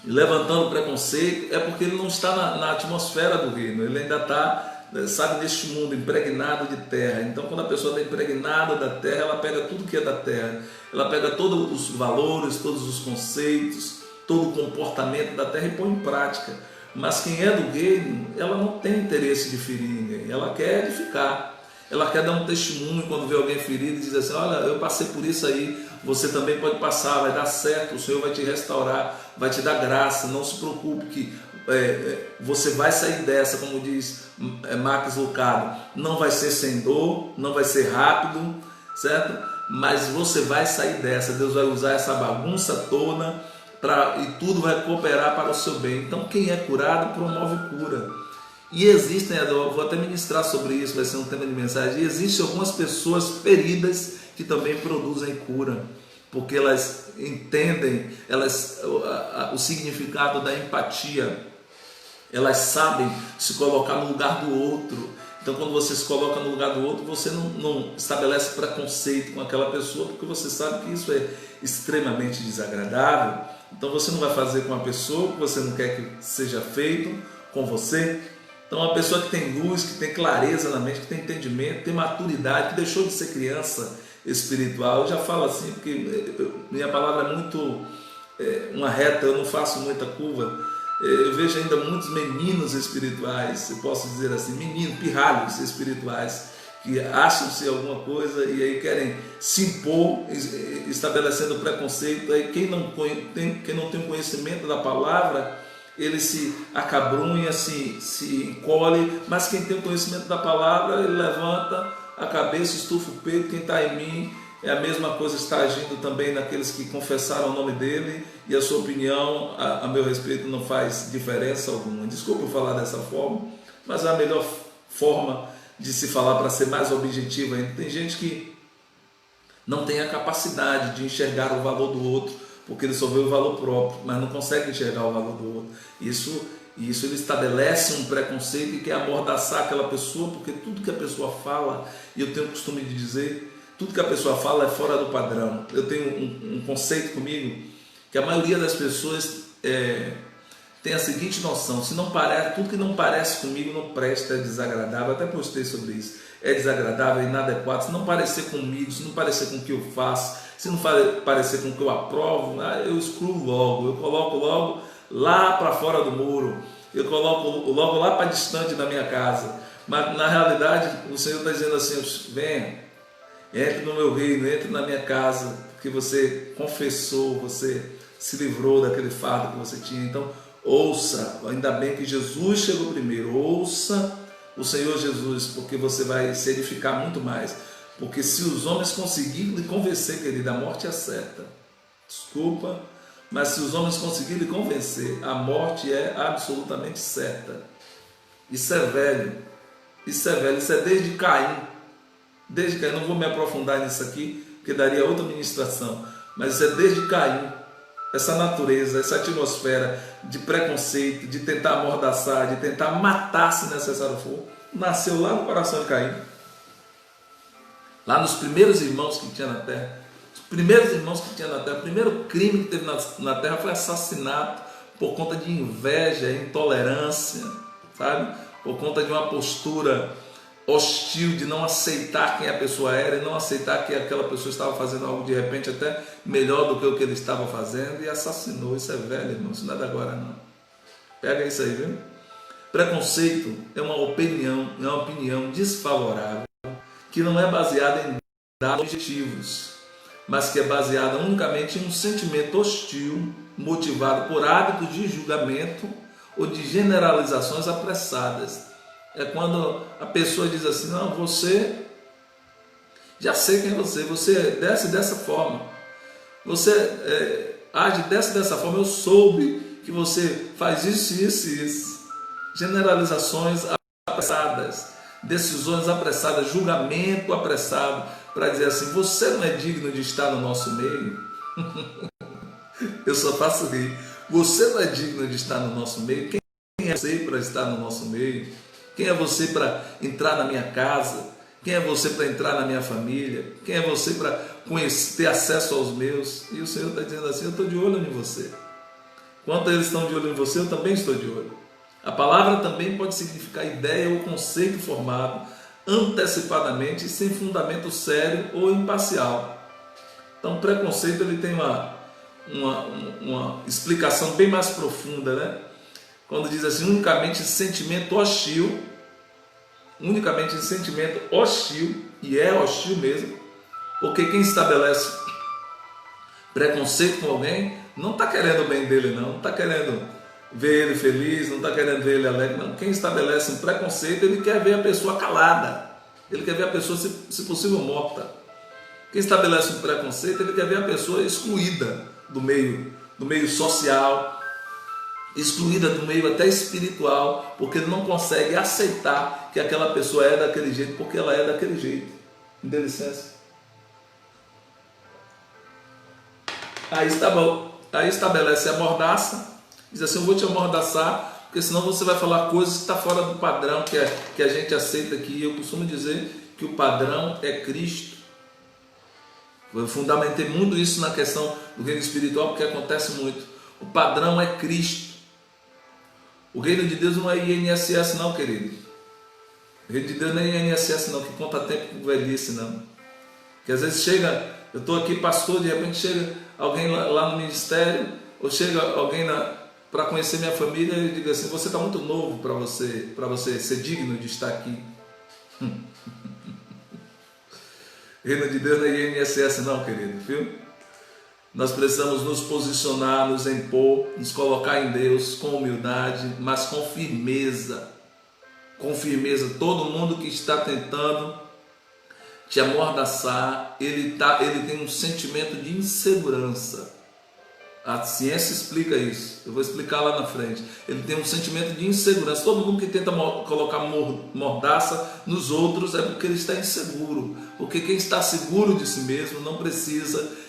levantando preconceito é porque ele não está na atmosfera do reino. Ele ainda está, sabe, neste mundo impregnado de terra. Então, quando a pessoa está impregnada da terra, ela pega tudo que é da terra. Ela pega todos os valores, todos os conceitos, todo o comportamento da terra e põe em prática. Mas quem é do reino, ela não tem interesse de ferir ninguém, ela quer edificar, ela quer dar um testemunho quando vê alguém ferido e diz assim, olha, eu passei por isso aí, você também pode passar, vai dar certo, o Senhor vai te restaurar, vai te dar graça, não se preocupe que você vai sair dessa, como diz Max Lucado, não vai ser sem dor, não vai ser rápido, certo? Mas você vai sair dessa, Deus vai usar essa bagunça toda, e tudo vai cooperar para o seu bem. Então quem é curado promove cura. E existem, eu vou até ministrar sobre isso, vai ser um tema de mensagem, e existem algumas pessoas feridas que também produzem cura, porque elas entendem o significado da empatia, elas sabem se colocar no lugar do outro. Então quando você se coloca no lugar do outro, você não estabelece preconceito com aquela pessoa, porque você sabe que isso é extremamente desagradável. Então você não vai fazer com a pessoa que você não quer que seja feito com você. Então uma pessoa que tem luz, que tem clareza na mente, que tem entendimento, tem maturidade, que deixou de ser criança espiritual. Eu já falo assim, porque minha palavra é muito uma reta, eu não faço muita curva. Eu vejo ainda muitos meninos espirituais, eu posso dizer assim, meninos, pirralhos espirituais, que acham-se alguma coisa e aí querem se impor, estabelecendo preconceito. Aí quem não tem conhecimento da palavra, ele se acabrunha, se encolhe, mas quem tem o conhecimento da palavra, ele levanta a cabeça, estufa o peito, quem está em mim é a mesma coisa, está agindo também naqueles que confessaram o nome dele, e a sua opinião a meu respeito não faz diferença alguma. Desculpa eu falar dessa forma, mas é a melhor forma de se falar para ser mais objetivo ainda. Tem gente que não tem a capacidade de enxergar o valor do outro, porque ele só vê o valor próprio, mas não consegue enxergar o valor do outro. Isso ele estabelece um preconceito e quer amordaçar aquela pessoa, porque tudo que a pessoa fala, e eu tenho o costume de dizer, tudo que a pessoa fala é fora do padrão. Eu tenho um conceito comigo, que a maioria das pessoas tem a seguinte noção: se não parece, tudo que não parece comigo não presta, é desagradável. Até postei sobre isso. É desagradável, é inadequado. Se não parecer comigo, se não parecer com o que eu faço, se não parecer com o que eu aprovo, eu excluo logo, eu coloco logo lá para fora do muro, eu coloco logo lá para distante da minha casa. Mas na realidade o Senhor está dizendo assim: venha, entre no meu reino, entre na minha casa, porque você confessou, você se livrou daquele fardo que você tinha. Então ouça, ainda bem que Jesus chegou primeiro, ouça o Senhor Jesus, porque você vai se edificar muito mais. Porque se os homens conseguirem lhe convencer, querido, a morte é certa. Desculpa, mas se os homens conseguirem lhe convencer, a morte é absolutamente certa. Isso é velho, isso é desde Caim. Desde Caim, não vou me aprofundar nisso aqui, porque daria outra ministração, mas isso é desde Caim. Essa natureza, essa atmosfera de preconceito, de tentar amordaçar, de tentar matar se necessário for, nasceu lá no coração de Caim. Lá nos primeiros irmãos que tinha na terra. Os primeiros irmãos que tinha na terra. O primeiro crime que teve na terra foi assassinato por conta de inveja, intolerância, sabe? Por conta de uma postura hostil, de não aceitar quem a pessoa era e não aceitar que aquela pessoa estava fazendo algo de repente até melhor do que o que ele estava fazendo, e assassinou. Isso é velho, irmão, isso não é da agora não. Pega isso aí, viu? Preconceito é uma opinião desfavorável, que não é baseada em dados objetivos, mas que é baseada unicamente em um sentimento hostil, motivado por hábitos de julgamento ou de generalizações apressadas. É quando a pessoa diz assim, não, você, já sei quem é você desce dessa forma, você age dessa forma, eu soube que você faz isso, isso e isso. Generalizações apressadas, decisões apressadas, julgamento apressado, para dizer assim, você não é digno de estar no nosso meio. Eu só faço rir. Você não é digno de estar no nosso meio. Quem é você para estar no nosso meio? Quem é você para entrar na minha casa? Quem é você para entrar na minha família? Quem é você para ter acesso aos meus? E o Senhor está dizendo assim, eu estou de olho em você. Enquanto eles estão de olho em você, eu também estou de olho. A palavra também pode significar ideia ou conceito formado antecipadamente, sem fundamento sério ou imparcial. Então, o preconceito ele tem uma explicação bem mais profunda, né? Quando diz assim, unicamente sentimento hostil, e é hostil mesmo, porque quem estabelece preconceito com alguém não está querendo o bem dele, não está querendo ver ele feliz, não está querendo ver ele alegre, não. Quem estabelece um preconceito, ele quer ver a pessoa calada, ele quer ver a pessoa, se possível, morta. Quem estabelece um preconceito, ele quer ver a pessoa excluída do meio social, excluída do meio até espiritual, porque ele não consegue aceitar que aquela pessoa é daquele jeito, porque ela é daquele jeito. Me dê licença. Aí estabelece a mordaça, diz assim, eu vou te amordaçar, porque senão você vai falar coisas que estão fora do padrão que a gente aceita aqui. Eu costumo dizer que o padrão é Cristo. Eu fundamentei muito isso na questão do reino espiritual, porque acontece muito. O padrão é Cristo. O reino de Deus não é INSS não, querido. O reino de Deus não é INSS não, que conta tempo com velhice não. Que às vezes chega, eu estou aqui pastor, de repente chega alguém lá no ministério, ou chega alguém para conhecer minha família e diga assim, você está muito novo para você ser digno de estar aqui. O reino de Deus não é INSS não, querido, viu? Nós precisamos nos posicionar, nos impor, nos colocar em Deus com humildade, mas com firmeza. Com firmeza. Todo mundo que está tentando te amordaçar, ele tem um sentimento de insegurança. A ciência explica isso. Eu vou explicar lá na frente. Ele tem um sentimento de insegurança. Todo mundo que tenta colocar mordaça nos outros é porque ele está inseguro. Porque quem está seguro de si mesmo não precisa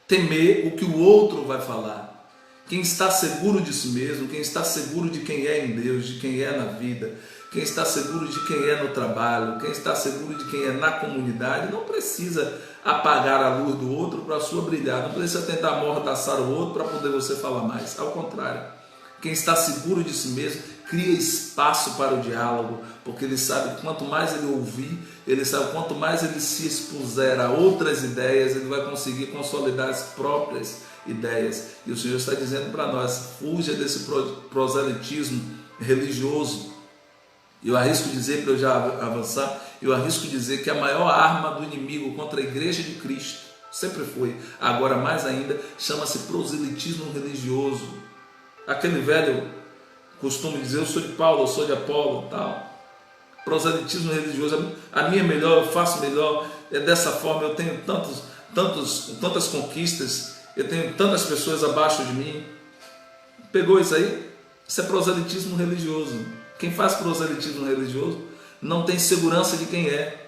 temer o que o outro vai falar. Quem está seguro de si mesmo, quem está seguro de quem é em Deus, de quem é na vida, quem está seguro de quem é no trabalho, quem está seguro de quem é na comunidade, não precisa apagar a luz do outro para a sua brilhar, não precisa tentar amordaçar o outro para poder você falar mais. Ao contrário, quem está seguro de si mesmo cria espaço para o diálogo, porque ele sabe que quanto mais ele ouvir, ele sabe quanto mais ele se expuser a outras ideias, ele vai conseguir consolidar as próprias ideias. E o Senhor está dizendo para nós, fuja desse proselitismo religioso. Eu arrisco dizer, para eu já avançar, eu arrisco dizer que a maior arma do inimigo contra a igreja de Cristo, sempre foi, agora mais ainda, chama-se proselitismo religioso. Aquele velho costume dizer, eu sou de Paulo, eu sou de Apolo, tal. Proselitismo religioso, a minha é melhor, eu faço melhor, é dessa forma, eu tenho tantas conquistas, eu tenho tantas pessoas abaixo de mim. Pegou isso aí? Isso é proselitismo religioso. Quem faz proselitismo religioso não tem segurança de quem é.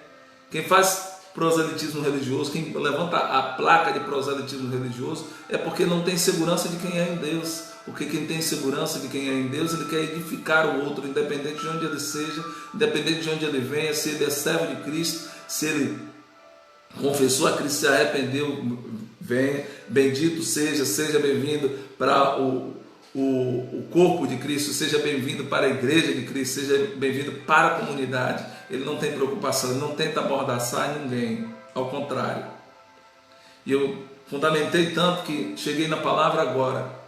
Quem faz proselitismo religioso, quem levanta a placa de proselitismo religioso, é porque não tem segurança de quem é em Deus. Porque quem tem segurança de quem é em Deus, ele quer edificar o outro, independente de onde ele seja, independente de onde ele venha, se ele é servo de Cristo, se ele confessou a Cristo, se arrependeu, venha, bendito seja bem-vindo para o corpo de Cristo, seja bem-vindo para a igreja de Cristo, seja bem-vindo para a comunidade. Ele não tem preocupação, ele não tenta amordaçar ninguém, ao contrário. E eu fundamentei tanto que cheguei na palavra agora.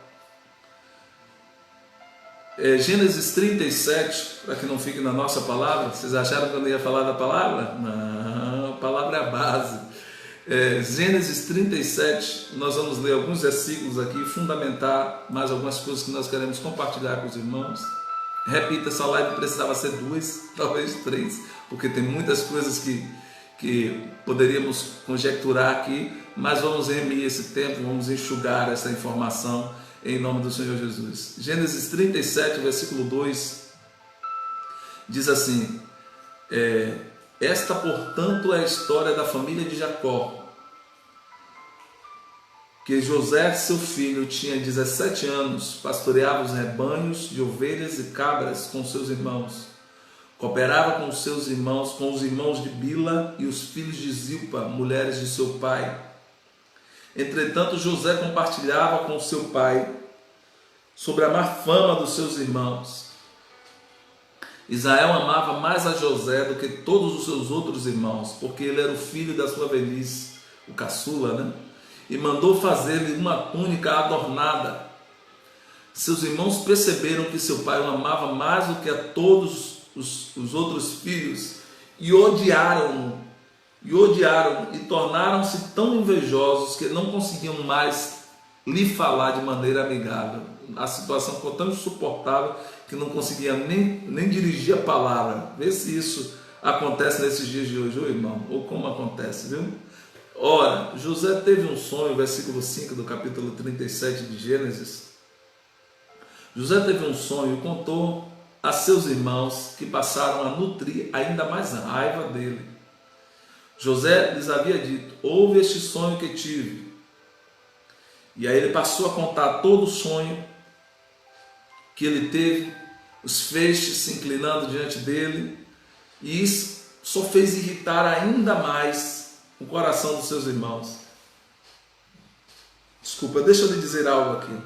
Gênesis 37, para que não fique na nossa palavra. Vocês acharam que eu não ia falar da palavra? Não, a palavra é a base. Gênesis 37, nós vamos ler alguns versículos aqui, fundamentar mais algumas coisas que nós queremos compartilhar com os irmãos. Repita, essa live precisava ser 2, talvez 3, porque tem muitas coisas que poderíamos conjecturar aqui, mas vamos remir esse tempo, vamos enxugar essa informação em nome do Senhor Jesus. Gênesis 37, versículo 2, diz assim: esta, portanto, é a história da família de Jacó, que José, seu filho, tinha 17 anos, pastoreava os rebanhos de ovelhas e cabras com seus irmãos. Cooperava com seus irmãos, com os irmãos de Bila e os filhos de Zilpa, mulheres de seu pai. Entretanto, José compartilhava com seu pai sobre a má fama dos seus irmãos. Israel amava mais a José do que todos os seus outros irmãos, porque ele era o filho da sua velhice, o caçula, né? E mandou fazer-lhe uma túnica adornada. Seus irmãos perceberam que seu pai o amava mais do que a todos os outros filhos e odiaram-no, e tornaram-se tão invejosos que não conseguiam mais lhe falar de maneira amigável. A situação ficou tão insuportável que não conseguia nem dirigir a palavra. Vê se isso acontece nesses dias de hoje, irmão, ou como acontece, viu? Ora, José teve um sonho, versículo 5 do capítulo 37 de Gênesis. José teve um sonho e contou a seus irmãos, que passaram a nutrir ainda mais raiva dele. José lhes havia dito: ouve este sonho que tive. E aí ele passou a contar todo o sonho que ele teve, os feixes se inclinando diante dele, e isso só fez irritar ainda mais o coração dos seus irmãos. Desculpa, deixa eu lhe dizer algo aqui.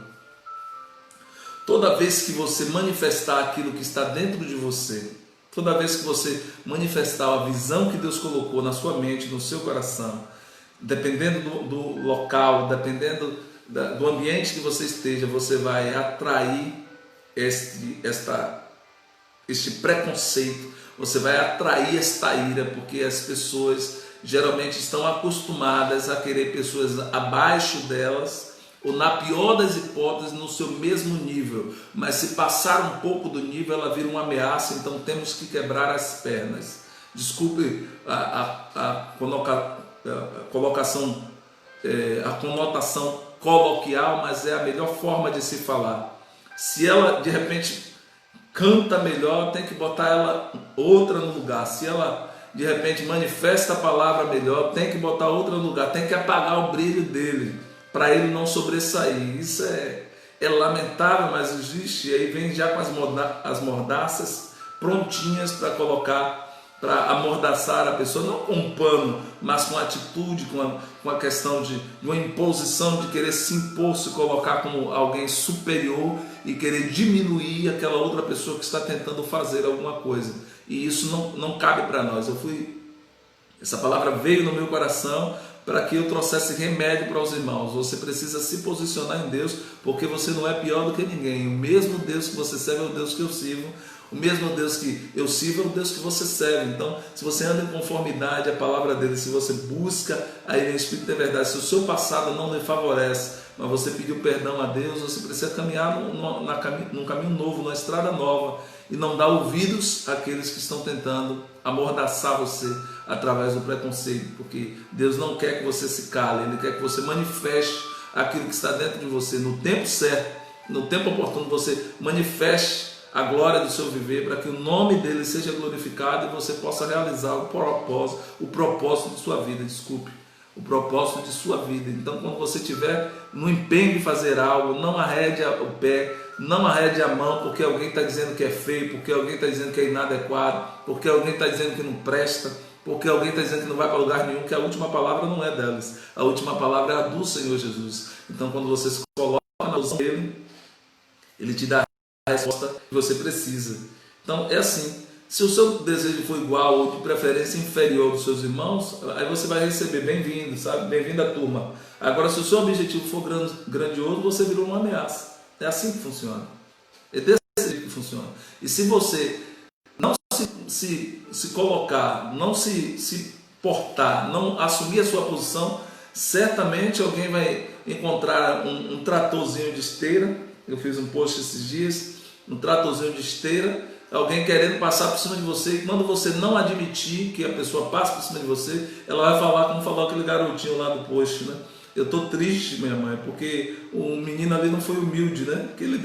Toda vez que você manifestar aquilo que está dentro de você, toda vez que você manifestar a visão que Deus colocou na sua mente, no seu coração, dependendo do local, dependendo do ambiente que você esteja, você vai atrair este preconceito, você vai atrair esta ira, porque as pessoas geralmente estão acostumadas a querer pessoas abaixo delas, ou na pior das hipóteses, no seu mesmo nível. Mas se passar um pouco do nível, ela vira uma ameaça, então temos que quebrar as pernas. Desculpe a colocação, a conotação coloquial, mas é a melhor forma de se falar. Se ela de repente canta melhor, tem que botar ela outra no lugar. Se ela de repente manifesta a palavra melhor, tem que botar outra no lugar, tem que apagar o brilho dele, para ele não sobressair. Isso é lamentável, mas existe. E aí vem já com as mordaças prontinhas para colocar, para amordaçar a pessoa, não com um pano, mas com atitude, com a questão de uma imposição, de querer se impor, se colocar como alguém superior e querer diminuir aquela outra pessoa que está tentando fazer alguma coisa. E isso não cabe para nós. Essa palavra veio no meu coração para que eu trouxesse remédio para os irmãos. Você precisa se posicionar em Deus, porque você não é pior do que ninguém. O mesmo Deus que você serve é o Deus que eu sirvo. O mesmo Deus que eu sirvo é o Deus que você serve. Então, se você anda em conformidade à palavra dele, se você busca a Ele em Espírito de verdade, se o seu passado não lhe favorece, mas você pediu perdão a Deus, você precisa caminhar num caminho novo, numa estrada nova, e não dar ouvidos àqueles que estão tentando amordaçar você através do preconceito, porque Deus não quer que você se cale, Ele quer que você manifeste aquilo que está dentro de você no tempo certo, no tempo oportuno. Você manifeste a glória do seu viver, para que o nome dele seja glorificado e você possa realizar o propósito de sua vida, o propósito de sua vida. Então, quando você estiver no empenho de fazer algo, não arrede o pé, não arrede a mão, porque alguém está dizendo que é feio, porque alguém está dizendo que é inadequado, porque alguém está dizendo que não presta, porque alguém está dizendo que não vai para lugar nenhum, que a última palavra não é delas, a última palavra é a do Senhor Jesus. Então, quando você se coloca na visão dele, ele te dá a resposta que você precisa. Então é assim: se o seu desejo for igual ou de preferência inferior dos seus irmãos, aí você vai receber bem-vindo, sabe? Bem-vindo à turma. Agora, se o seu objetivo for grandioso, você virou uma ameaça. É assim que funciona. É desse jeito que funciona. E se você não se colocar, não se portar, não assumir a sua posição, certamente alguém vai encontrar um tratorzinho de esteira. Eu fiz um post esses dias, um tratorzinho de esteira, alguém querendo passar por cima de você, e quando você não admitir que a pessoa passa por cima de você, ela vai falar como falou aquele garotinho lá do post, né? Eu estou triste, minha mãe, porque o menino ali não foi humilde, né? Porque ele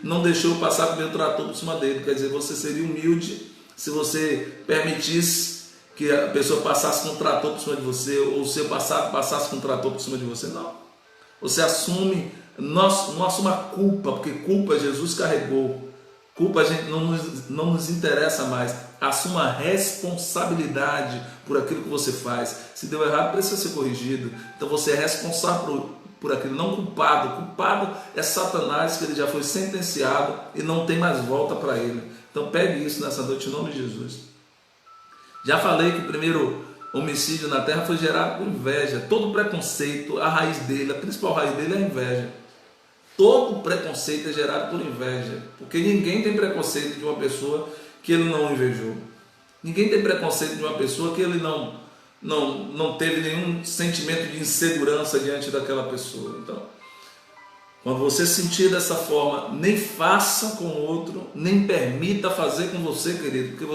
não deixou eu passar com o meu trator por cima dele. Quer dizer, você seria humilde se você permitisse que a pessoa passasse com um trator por cima de você, ou se eu passasse com um trator por cima de você. Não. Você assume, não assuma culpa, porque culpa Jesus carregou. Culpa a gente não nos interessa mais. Assuma a responsabilidade por aquilo que você faz. Se deu errado, precisa ser corrigido. Então você é responsável por aquilo, não culpado. Culpado é Satanás, que ele já foi sentenciado e não tem mais volta para ele. Então pegue isso nessa noite em nome de Jesus. Já falei que o primeiro homicídio na terra foi gerado por inveja. Todo preconceito, a raiz dele, a principal raiz dele é a inveja. Todo preconceito é gerado por inveja, porque ninguém tem preconceito de uma pessoa que ele não invejou. Ninguém tem preconceito de uma pessoa que ele não teve nenhum sentimento de insegurança diante daquela pessoa. Então, quando você sentir dessa forma, nem faça com o outro, nem permita fazer com você, querido, porque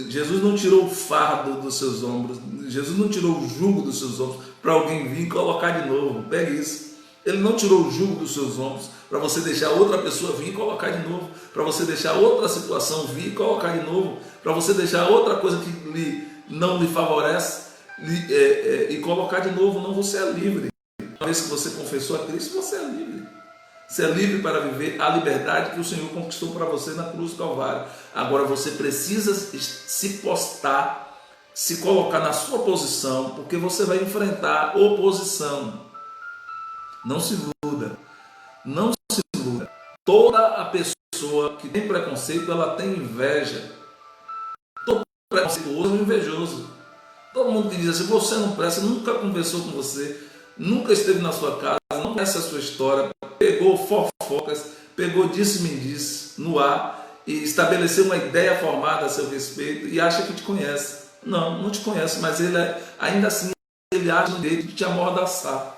Jesus não tirou o fardo dos seus ombros, Jesus não tirou o jugo dos seus ombros para alguém vir e colocar de novo. Pegue isso. Ele não tirou o jugo dos seus ombros para você deixar outra pessoa vir e colocar de novo, para você deixar outra situação vir e colocar de novo, para você deixar outra coisa que não lhe favorece e colocar de novo. Não, você é livre. Uma vez que você confessou a Cristo, você é livre. Você é livre para viver a liberdade que o Senhor conquistou para você na cruz do Calvário. Agora você precisa se postar, se colocar na sua posição, porque você vai enfrentar oposição. Não se iluda. Não se iluda. Toda a pessoa que tem preconceito, ela tem inveja. Todo preconceituoso é um invejoso. Todo mundo que diz assim, você não presta, nunca conversou com você, nunca esteve na sua casa, não conhece a sua história, pegou fofocas, pegou disse-me-disse no ar e estabeleceu uma ideia formada a seu respeito e acha que te conhece. Não te conhece, mas ainda assim ele acha no direito de te amordaçar.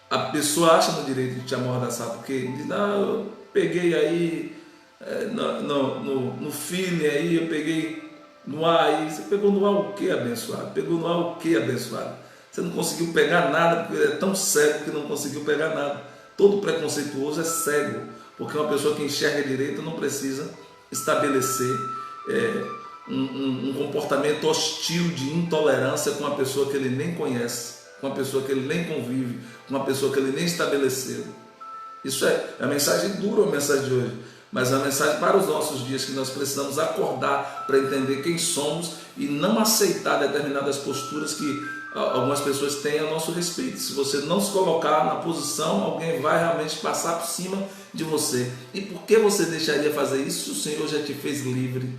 A pessoa acha no direito de te amordaçar, porque diz, eu peguei aí no feeling aí, eu peguei no ar aí. Você pegou no ar o que, abençoado? Pegou no ar o que, abençoado? Você não conseguiu pegar nada, porque ele é tão cego que não conseguiu pegar nada. Todo preconceituoso é cego, porque uma pessoa que enxerga direito não precisa estabelecer um comportamento hostil de intolerância com uma pessoa que ele nem conhece, com uma pessoa que ele nem convive, com uma pessoa que ele nem estabeleceu. Isso é a mensagem dura, a mensagem de hoje, mas é uma mensagem para os nossos dias, que nós precisamos acordar para entender quem somos e não aceitar determinadas posturas que algumas pessoas têm a nosso respeito. Se você não se colocar na posição, alguém vai realmente passar por cima de você. E por que você deixaria fazer isso se o Senhor já te fez livre?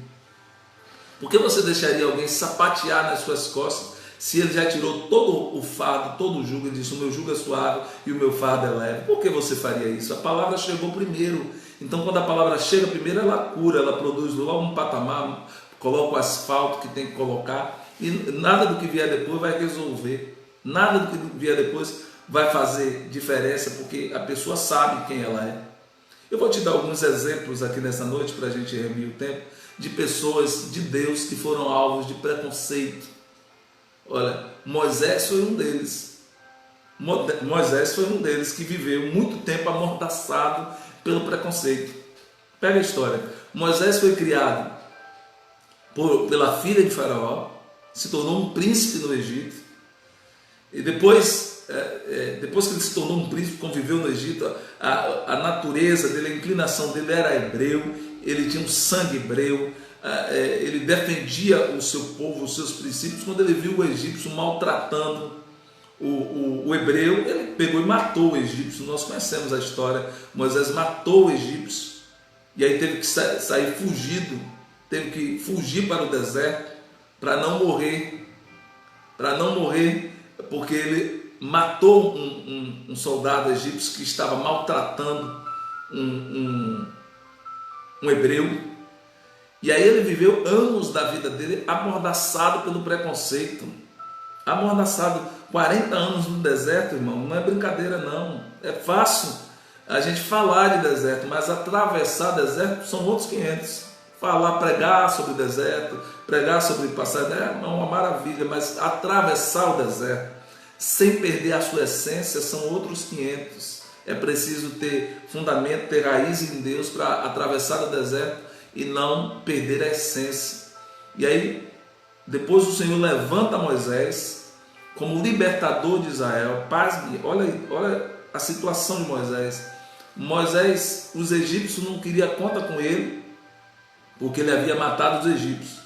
Por que você deixaria alguém sapatear nas suas costas se ele já tirou todo o fardo, todo o jugo, e disse, o meu jugo é suave e o meu fardo é leve? Por que você faria isso? A palavra chegou primeiro. Então, quando a palavra chega primeiro, ela cura, ela produz logo um patamar, coloca o asfalto que tem que colocar, e nada do que vier depois vai resolver, nada do que vier depois vai fazer diferença, porque a pessoa sabe quem ela é. Eu vou te dar alguns exemplos aqui nessa noite, para a gente remir o tempo, de pessoas de Deus que foram alvos de preconceito. Olha, Moisés foi um deles. Moisés foi um deles que viveu muito tempo amordaçado pelo preconceito. Pega a história. Moisés foi criado pela filha de Faraó, se tornou um príncipe no Egito, e depois que ele se tornou um príncipe, conviveu no Egito, a natureza dele, a inclinação dele era hebreu, ele tinha um sangue hebreu, ele defendia o seu povo, os seus princípios. Quando ele viu o egípcio maltratando o hebreu, ele pegou e matou o egípcio. Nós conhecemos a história. Moisés matou o egípcio e aí teve que sair fugido, teve que fugir para o deserto para não morrer, porque ele matou um soldado egípcio que estava maltratando um hebreu. E aí ele viveu anos da vida dele amordaçado pelo preconceito. Amordaçado, 40 anos no deserto, irmão, não é brincadeira não. É fácil a gente falar de deserto, mas atravessar deserto são outros 500. Falar, pregar sobre o deserto, pregar sobre passar, é uma maravilha, mas atravessar o deserto sem perder a sua essência são outros 500. É preciso ter fundamento, ter raiz em Deus para atravessar o deserto e não perder a essência. E aí, depois o Senhor levanta Moisés como libertador de Israel. Pasme, olha a situação de Moisés. Moisés, os egípcios não queriam conta com ele, porque ele havia matado os egípcios.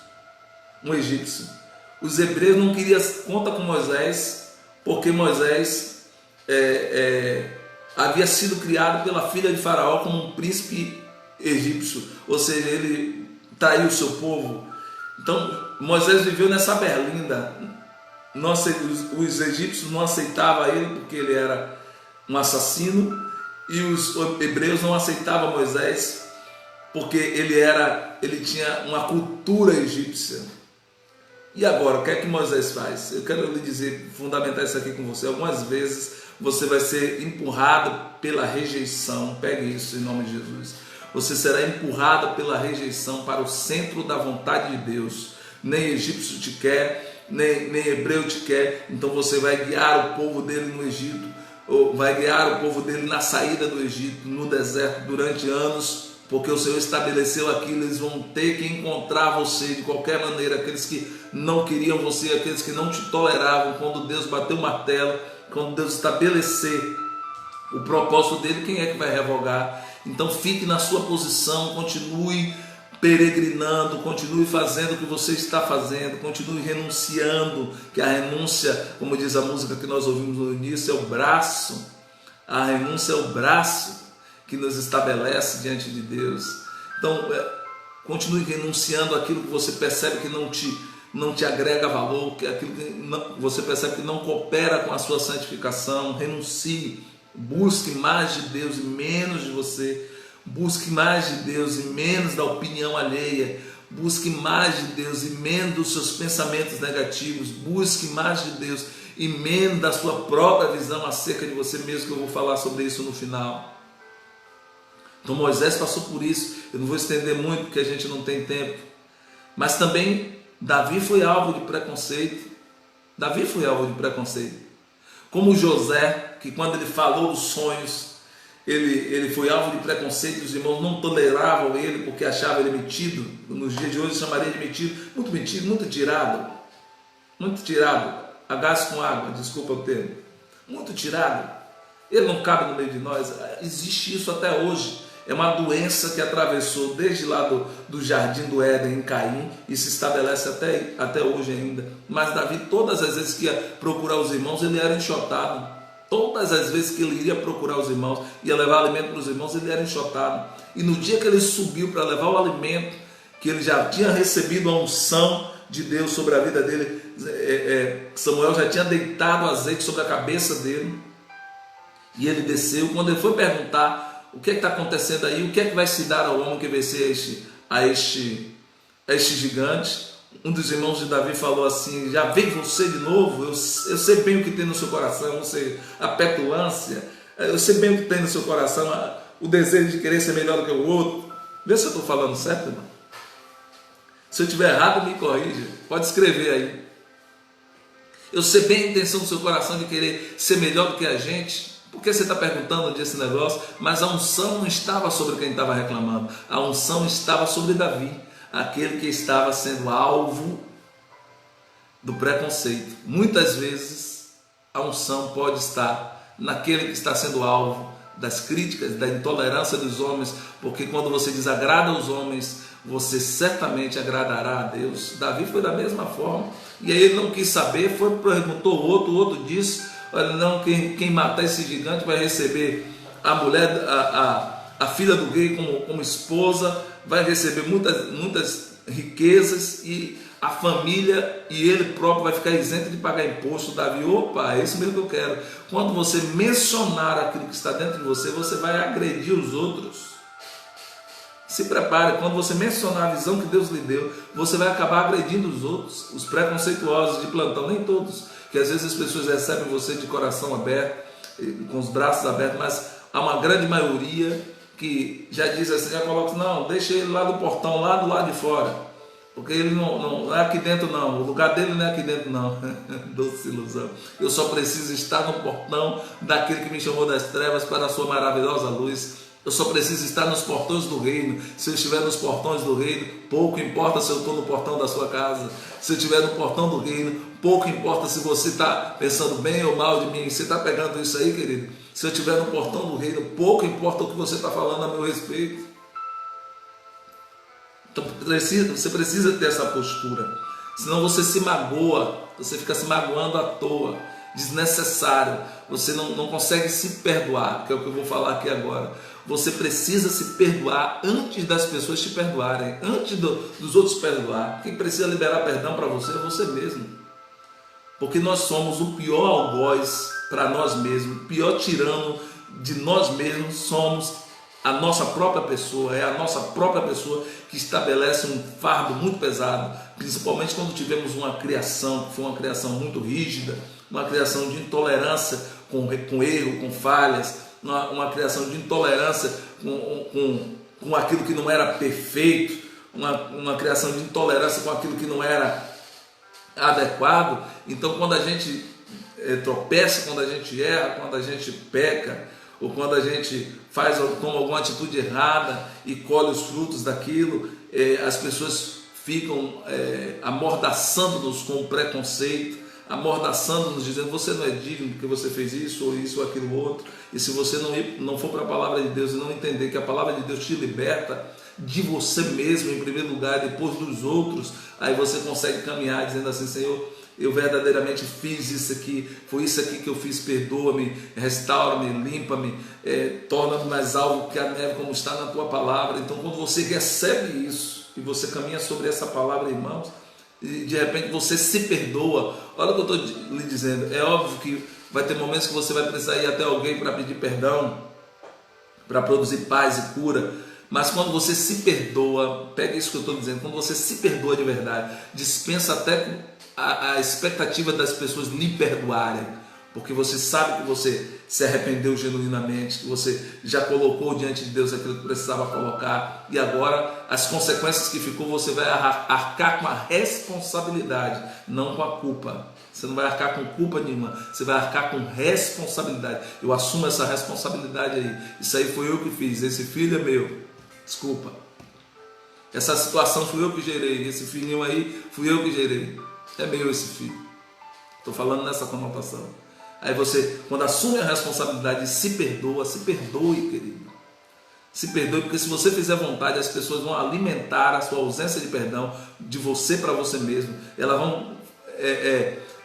Um egípcio. Os hebreus não queriam conta com Moisés, porque Moisés havia sido criado pela filha de Faraó como um príncipe egípcio, ou seja, ele traiu o seu povo. Então Moisés viveu nessa berlinda. Os egípcios não aceitavam ele porque ele era um assassino, e os hebreus não aceitavam Moisés porque ele tinha uma cultura egípcia. E agora, o que é que Moisés faz? Eu quero lhe dizer, fundamentar isso aqui com você. Algumas vezes você vai ser empurrado pela rejeição. Pegue isso em nome de Jesus. Você será empurrado pela rejeição para o centro da vontade de Deus. Nem egípcio te quer, nem hebreu te quer. Então você vai guiar o povo dele no Egito, ou vai guiar o povo dele na saída do Egito, no deserto, durante anos, porque o Senhor estabeleceu aquilo. Eles vão ter que encontrar você de qualquer maneira, aqueles que não queriam você, aqueles que não te toleravam. Quando Deus bateu o martelo, quando Deus estabelecer o propósito dele, quem é que vai revogar? Então fique na sua posição, continue peregrinando, continue fazendo o que você está fazendo, continue renunciando, que a renúncia, como diz a música que nós ouvimos no início, é o braço. A renúncia é o braço que nos estabelece diante de Deus. Então continue renunciando aquilo que você percebe que não te agrega valor, que aquilo que você percebe que não coopera com a sua santificação. Renuncie, busque mais de Deus e menos de você. Busque mais de Deus e menos da opinião alheia. Busque mais de Deus e menos dos seus pensamentos negativos. Busque mais de Deus e menos da sua própria visão acerca de você mesmo, que eu vou falar sobre isso no final. Então Moisés passou por isso. Eu não vou estender muito porque a gente não tem tempo. Mas também Davi foi alvo de preconceito. Davi foi alvo de preconceito. Como José, que quando ele falou dos sonhos, ele foi alvo de preconceito. Os irmãos não toleravam ele porque achavam ele metido. Nos dias de hoje chamaria de metido, muito tirado. Muito tirado. A gás com água, desculpa o termo. Muito tirado. Ele não cabe no meio de nós. Existe isso até hoje. É uma doença que atravessou desde lá do jardim do Éden em Caim e se estabelece até hoje ainda. Mas Davi, todas as vezes que ia procurar os irmãos, ele era enxotado. Todas as vezes que ele iria procurar os irmãos, ia levar alimento para os irmãos, ele era enxotado. E no dia que ele subiu para levar o alimento, que ele já tinha recebido a unção de Deus sobre a vida dele, Samuel já tinha deitado azeite sobre a cabeça dele, e ele desceu. Quando ele foi perguntar o que está acontecendo aí, o que é que vai se dar ao homem que vencer a este gigante, um dos irmãos de Davi falou assim: já vem você de novo? Eu sei bem o que tem no seu coração, a petulância, eu sei bem o que tem no seu coração, o desejo de querer ser melhor do que o outro. Vê se eu estou falando certo, irmão. Se eu estiver errado, me corrija, pode escrever aí. Eu sei bem a intenção do seu coração de querer ser melhor do que a gente. Por que você está perguntando desse negócio? Mas a unção não estava sobre quem estava reclamando. A unção estava sobre Davi, aquele que estava sendo alvo do preconceito. Muitas vezes a unção pode estar naquele que está sendo alvo das críticas, da intolerância dos homens, porque quando você desagrada os homens, você certamente agradará a Deus. Davi foi da mesma forma, e aí ele não quis saber, perguntou o outro disse: olha, não, quem matar esse gigante vai receber a mulher, a filha do rei como esposa, vai receber muitas riquezas, e a família e ele próprio vai ficar isento de pagar imposto. Davi, opa, é isso mesmo que eu quero. Quando você mencionar aquilo que está dentro de você, você vai agredir os outros. Se prepare, quando você mencionar a visão que Deus lhe deu, você vai acabar agredindo os outros, os preconceituosos de plantão, nem todos, que às vezes as pessoas recebem você de coração aberto, com os braços abertos, mas há uma grande maioria que já diz assim, já coloca, não, deixa ele lá do portão, lá do lado de fora, porque ele não é aqui dentro não, o lugar dele não é aqui dentro não. Doce ilusão. Eu só preciso estar no portão daquele que me chamou das trevas para a sua maravilhosa luz. Eu só preciso estar nos portões do reino. Se eu estiver nos portões do reino, pouco importa se eu estou no portão da sua casa. Se eu estiver no portão do reino, pouco importa se você está pensando bem ou mal de mim. Você está pegando isso aí, querido? Se eu estiver no portão do reino, pouco importa o que você está falando a meu respeito. Então você precisa ter essa postura, senão você se magoa, você fica se magoando à toa, desnecessário, você não consegue se perdoar, que é o que eu vou falar aqui agora. Você precisa se perdoar antes das pessoas te perdoarem, antes dos outros perdoar. Quem precisa liberar perdão para você é você mesmo, porque nós somos o pior algoz para nós mesmos, o pior tirano de nós mesmos somos a nossa própria pessoa. É a nossa própria pessoa que estabelece um fardo muito pesado, principalmente quando tivemos uma criação que foi uma criação muito rígida, uma criação de intolerância com erro, com falhas, uma criação de intolerância com aquilo que não era perfeito, uma criação de intolerância com aquilo que não era adequado. Então, quando a gente tropeça, quando a gente erra, quando a gente peca, ou quando a gente toma alguma atitude errada e colhe os frutos daquilo, as pessoas ficam amordaçando-nos com o preconceito, amordaçando-nos, dizendo, você não é digno porque você fez isso ou aquilo outro. E se você não for para a palavra de Deus e não entender que a palavra de Deus te liberta de você mesmo em primeiro lugar, depois dos outros, aí você consegue caminhar dizendo assim, Senhor, eu verdadeiramente fiz isso aqui, foi isso aqui que eu fiz, perdoa-me, restaura-me, limpa-me, torna-me mais alvo que a neve, como está na tua palavra. Então, quando você recebe isso e você caminha sobre essa palavra, irmãos, e de repente você se perdoa. Olha o que eu estou lhe dizendo, é óbvio que vai ter momentos que você vai precisar ir até alguém para pedir perdão, para produzir paz e cura. Mas quando você se perdoa, pega isso que eu estou dizendo, quando você se perdoa de verdade, dispensa até a expectativa das pessoas lhe perdoarem, porque você sabe que você se arrependeu genuinamente, que você já colocou diante de Deus aquilo que precisava colocar, e agora as consequências que ficou, você vai arcar com a responsabilidade, não com a culpa. Você não vai arcar com culpa nenhuma, você vai arcar com responsabilidade. Eu assumo essa responsabilidade aí. Isso aí foi eu que fiz, esse filho é meu, desculpa. Essa situação fui eu que gerei, esse filhinho aí fui eu que gerei. É meu esse filho. Estou falando nessa conotação. Aí você, quando assume a responsabilidade e se perdoa, se perdoe, querido. Se perdoe, porque se você fizer vontade, as pessoas vão alimentar a sua ausência de perdão de você para você mesmo. Elas vão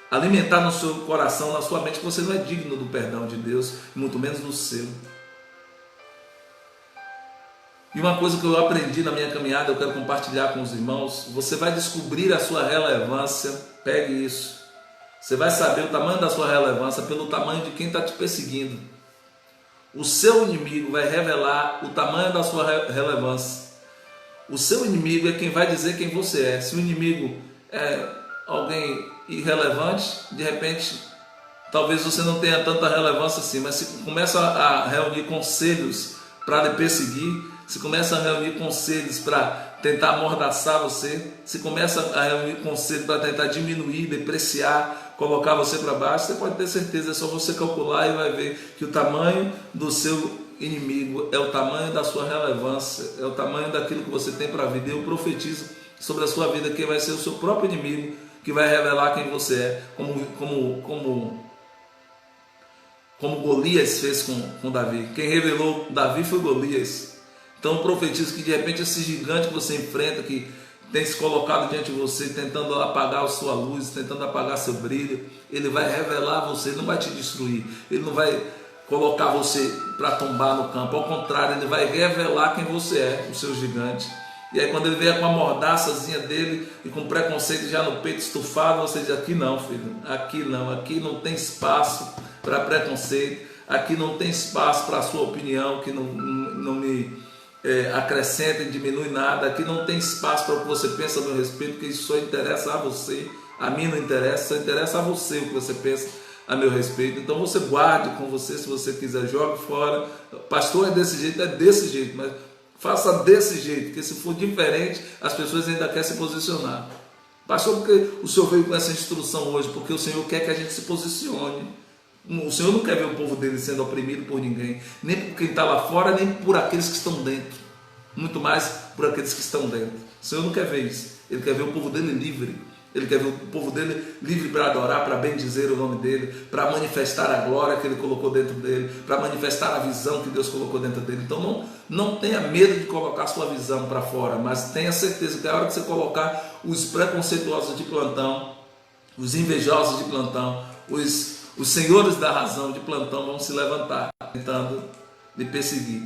alimentar no seu coração, na sua mente, que você não é digno do perdão de Deus, muito menos do seu. E uma coisa que eu aprendi na minha caminhada, eu quero compartilhar com os irmãos, você vai descobrir a sua relevância, pegue isso, você vai saber o tamanho da sua relevância pelo tamanho de quem está te perseguindo. O seu inimigo vai revelar o tamanho da sua relevância. O seu inimigo é quem vai dizer quem você é. Se o inimigo é alguém irrelevante, de repente, talvez você não tenha tanta relevância assim, mas se começa a reunir conselhos para lhe perseguir, se começa a reunir conselhos para tentar amordaçar você, se começa a reunir conselhos para tentar diminuir, depreciar, colocar você para baixo, você pode ter certeza, é só você calcular e vai ver que o tamanho do seu inimigo é o tamanho da sua relevância, é o tamanho daquilo que você tem para a vida. Eu profetizo sobre a sua vida que vai ser o seu próprio inimigo que vai revelar quem você é, como Golias fez com Davi. Quem revelou Davi foi Golias. Então eu profetizo que de repente esse gigante que você enfrenta, que tem se colocado diante de você, tentando apagar a sua luz, tentando apagar seu brilho, ele vai revelar você, ele não vai te destruir, ele não vai colocar você para tombar no campo, ao contrário, ele vai revelar quem você é, o seu gigante. E aí quando ele vier com a mordaçazinha dele e com preconceito já no peito estufado, você diz, aqui não, filho, aqui não tem espaço para preconceito, aqui não tem espaço para a sua opinião que não me acrescenta e diminui nada. Aqui não tem espaço para o que você pensa a meu respeito, porque isso só interessa a você. A mim não interessa, só interessa a você o que você pensa a meu respeito. Então você guarde com você, se você quiser, jogue fora. Pastor, é desse jeito, mas faça desse jeito, porque se for diferente, as pessoas ainda querem se posicionar. Pastor, porque o Senhor veio com essa instrução hoje? Porque o Senhor quer que a gente se posicione. O Senhor não quer ver o povo dele sendo oprimido por ninguém, nem por quem está lá fora, nem por aqueles que estão dentro, muito mais por aqueles que estão dentro. O Senhor não quer ver isso. Ele quer ver o povo dele livre. Ele quer ver o povo dele livre para adorar, para bendizer o nome dele, para manifestar a glória que ele colocou dentro dele, para manifestar a visão que Deus colocou dentro dele. Então não tenha medo de colocar a sua visão para fora, mas tenha certeza que a hora que você colocar, os preconceituosos de plantão, os invejosos de plantão, os senhores da razão de plantão vão se levantar, tentando lhe perseguir.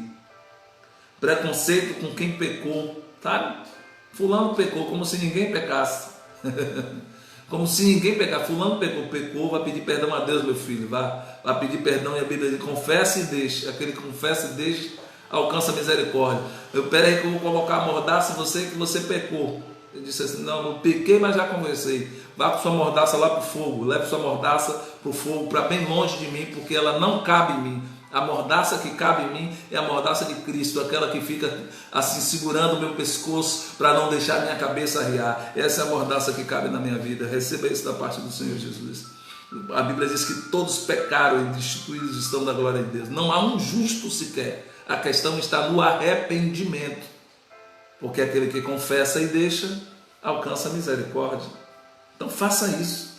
Preconceito com quem pecou, sabe? Fulano pecou, como se ninguém pecasse. Como se ninguém pecasse. Fulano pecou, vai pedir perdão a Deus, meu filho. Vai pedir perdão, e a Bíblia diz: confessa e deixe. Aquele que confessa e deixe alcança a misericórdia. Peraí que eu vou colocar a mordaça em você, que você pecou. Ele disse assim: não pequei, mas já conversei. Vá com sua mordaça lá para o fogo. Leve sua mordaça para o fogo, para bem longe de mim, porque ela não cabe em mim. A mordaça que cabe em mim é a mordaça de Cristo, aquela que fica assim segurando o meu pescoço para não deixar minha cabeça arriar. Essa é a mordaça que cabe na minha vida. Receba isso da parte do Senhor Jesus. A Bíblia diz que todos pecaram e destituídos estão da glória de Deus. Não há um justo sequer. A questão está no arrependimento, porque aquele que confessa e deixa alcança a misericórdia. Então faça isso.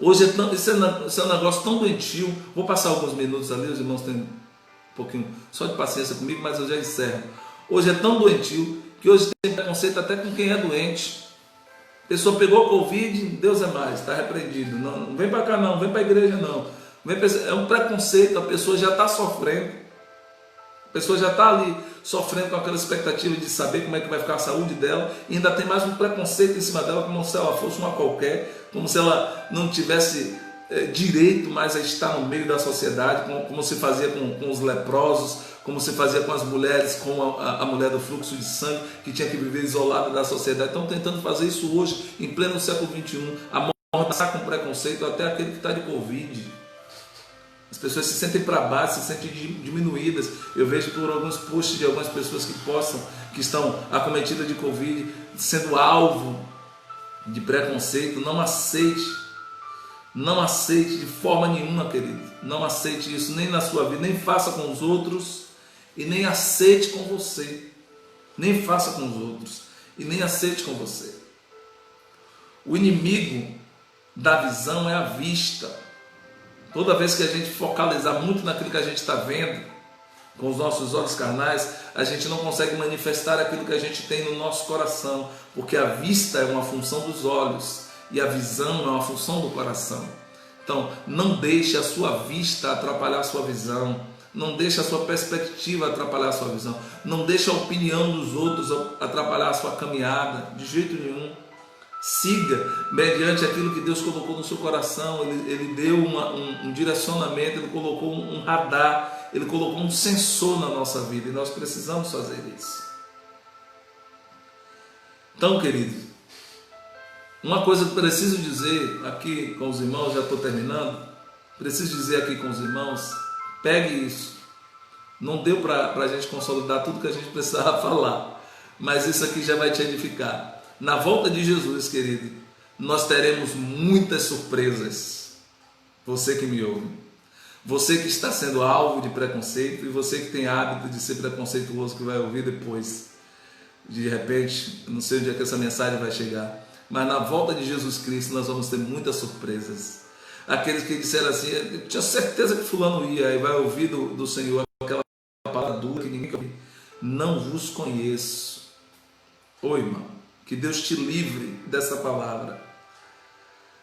Hoje esse é um negócio tão doentio. Vou passar alguns minutos ali, os irmãos têm um pouquinho só de paciência comigo, mas eu já encerro. Hoje é tão doentio que hoje tem preconceito até com quem é doente. A pessoa pegou Covid, Deus é mais, está repreendido. Não vem para cá não, vem para a igreja não. É um preconceito, a pessoa já está sofrendo. A pessoa já está ali sofrendo com aquela expectativa de saber como é que vai ficar a saúde dela, e ainda tem mais um preconceito em cima dela, como se ela fosse uma qualquer, como se ela não tivesse direito mais a estar no meio da sociedade, como se fazia com os leprosos, como se fazia com as mulheres, com a mulher do fluxo de sangue, que tinha que viver isolada da sociedade. Estão tentando fazer isso hoje, em pleno século XXI, amordaçar com preconceito até aquele que está de Covid. As pessoas se sentem para baixo, se sentem diminuídas. Eu vejo por alguns posts de algumas pessoas que estão acometidas de Covid, sendo alvo de preconceito. Não aceite de forma nenhuma, querido. Não aceite isso nem na sua vida, nem faça com os outros e nem aceite com você. Nem faça com os outros e nem aceite com você. O inimigo da visão é a vista. Toda vez que a gente focalizar muito naquilo que a gente está vendo, com os nossos olhos carnais, a gente não consegue manifestar aquilo que a gente tem no nosso coração, porque a vista é uma função dos olhos e a visão é uma função do coração. Então, não deixe a sua vista atrapalhar a sua visão, não deixe a sua perspectiva atrapalhar a sua visão, não deixe a opinião dos outros atrapalhar a sua caminhada, de jeito nenhum. Siga mediante aquilo que Deus colocou no seu coração. Ele deu um direcionamento, Ele colocou um radar, Ele colocou um sensor na nossa vida, e nós precisamos fazer isso. Então, querido, uma coisa que preciso dizer aqui com os irmãos, já estou terminando, preciso dizer aqui com os irmãos: pegue isso. Não deu para a gente consolidar tudo que a gente precisava falar, mas isso aqui já vai te edificar. Na volta de Jesus, querido, nós teremos muitas surpresas. Você que me ouve, você que está sendo alvo de preconceito, e você que tem hábito de ser preconceituoso, que vai ouvir depois. De repente, não sei onde é que essa mensagem vai chegar, mas na volta de Jesus Cristo nós vamos ter muitas surpresas. Aqueles que disseram assim: eu tinha certeza que fulano ia, e vai ouvir do Senhor aquela palavra dura que ninguém ouve: não vos conheço. Oi, irmão. Que Deus te livre dessa palavra.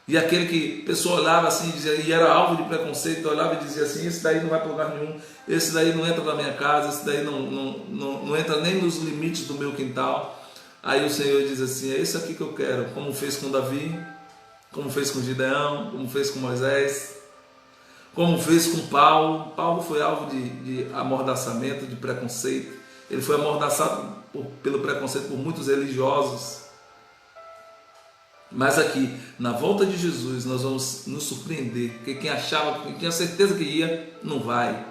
E aquele que a pessoa olhava assim e era alvo de preconceito, olhava e dizia assim: esse daí não vai para lugar nenhum, esse daí não entra na minha casa, esse daí não entra nem nos limites do meu quintal. Aí o Senhor diz assim: é isso aqui que eu quero, como fez com Davi, como fez com Gideão, como fez com Moisés, como fez com Paulo. Paulo foi alvo de amordaçamento, de preconceito, Ele foi amordaçado pelo preconceito por muitos religiosos. Mas aqui, na volta de Jesus, nós vamos nos surpreender, porque quem achava, quem tinha certeza que ia, não vai.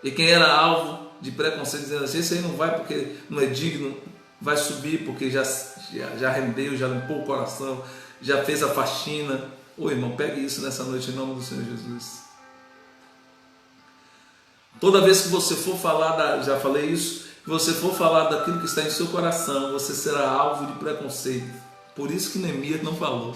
E quem era alvo de preconceito, dizendo assim, esse aí não vai porque não é digno, vai subir porque já rendeu, já limpou o coração, já fez a faxina. Ô irmão, pegue isso nessa noite em nome do Senhor Jesus. Toda vez que você for falar, já falei isso, que você for falar daquilo que está em seu coração, você será alvo de preconceito. Por isso que Neemias não falou.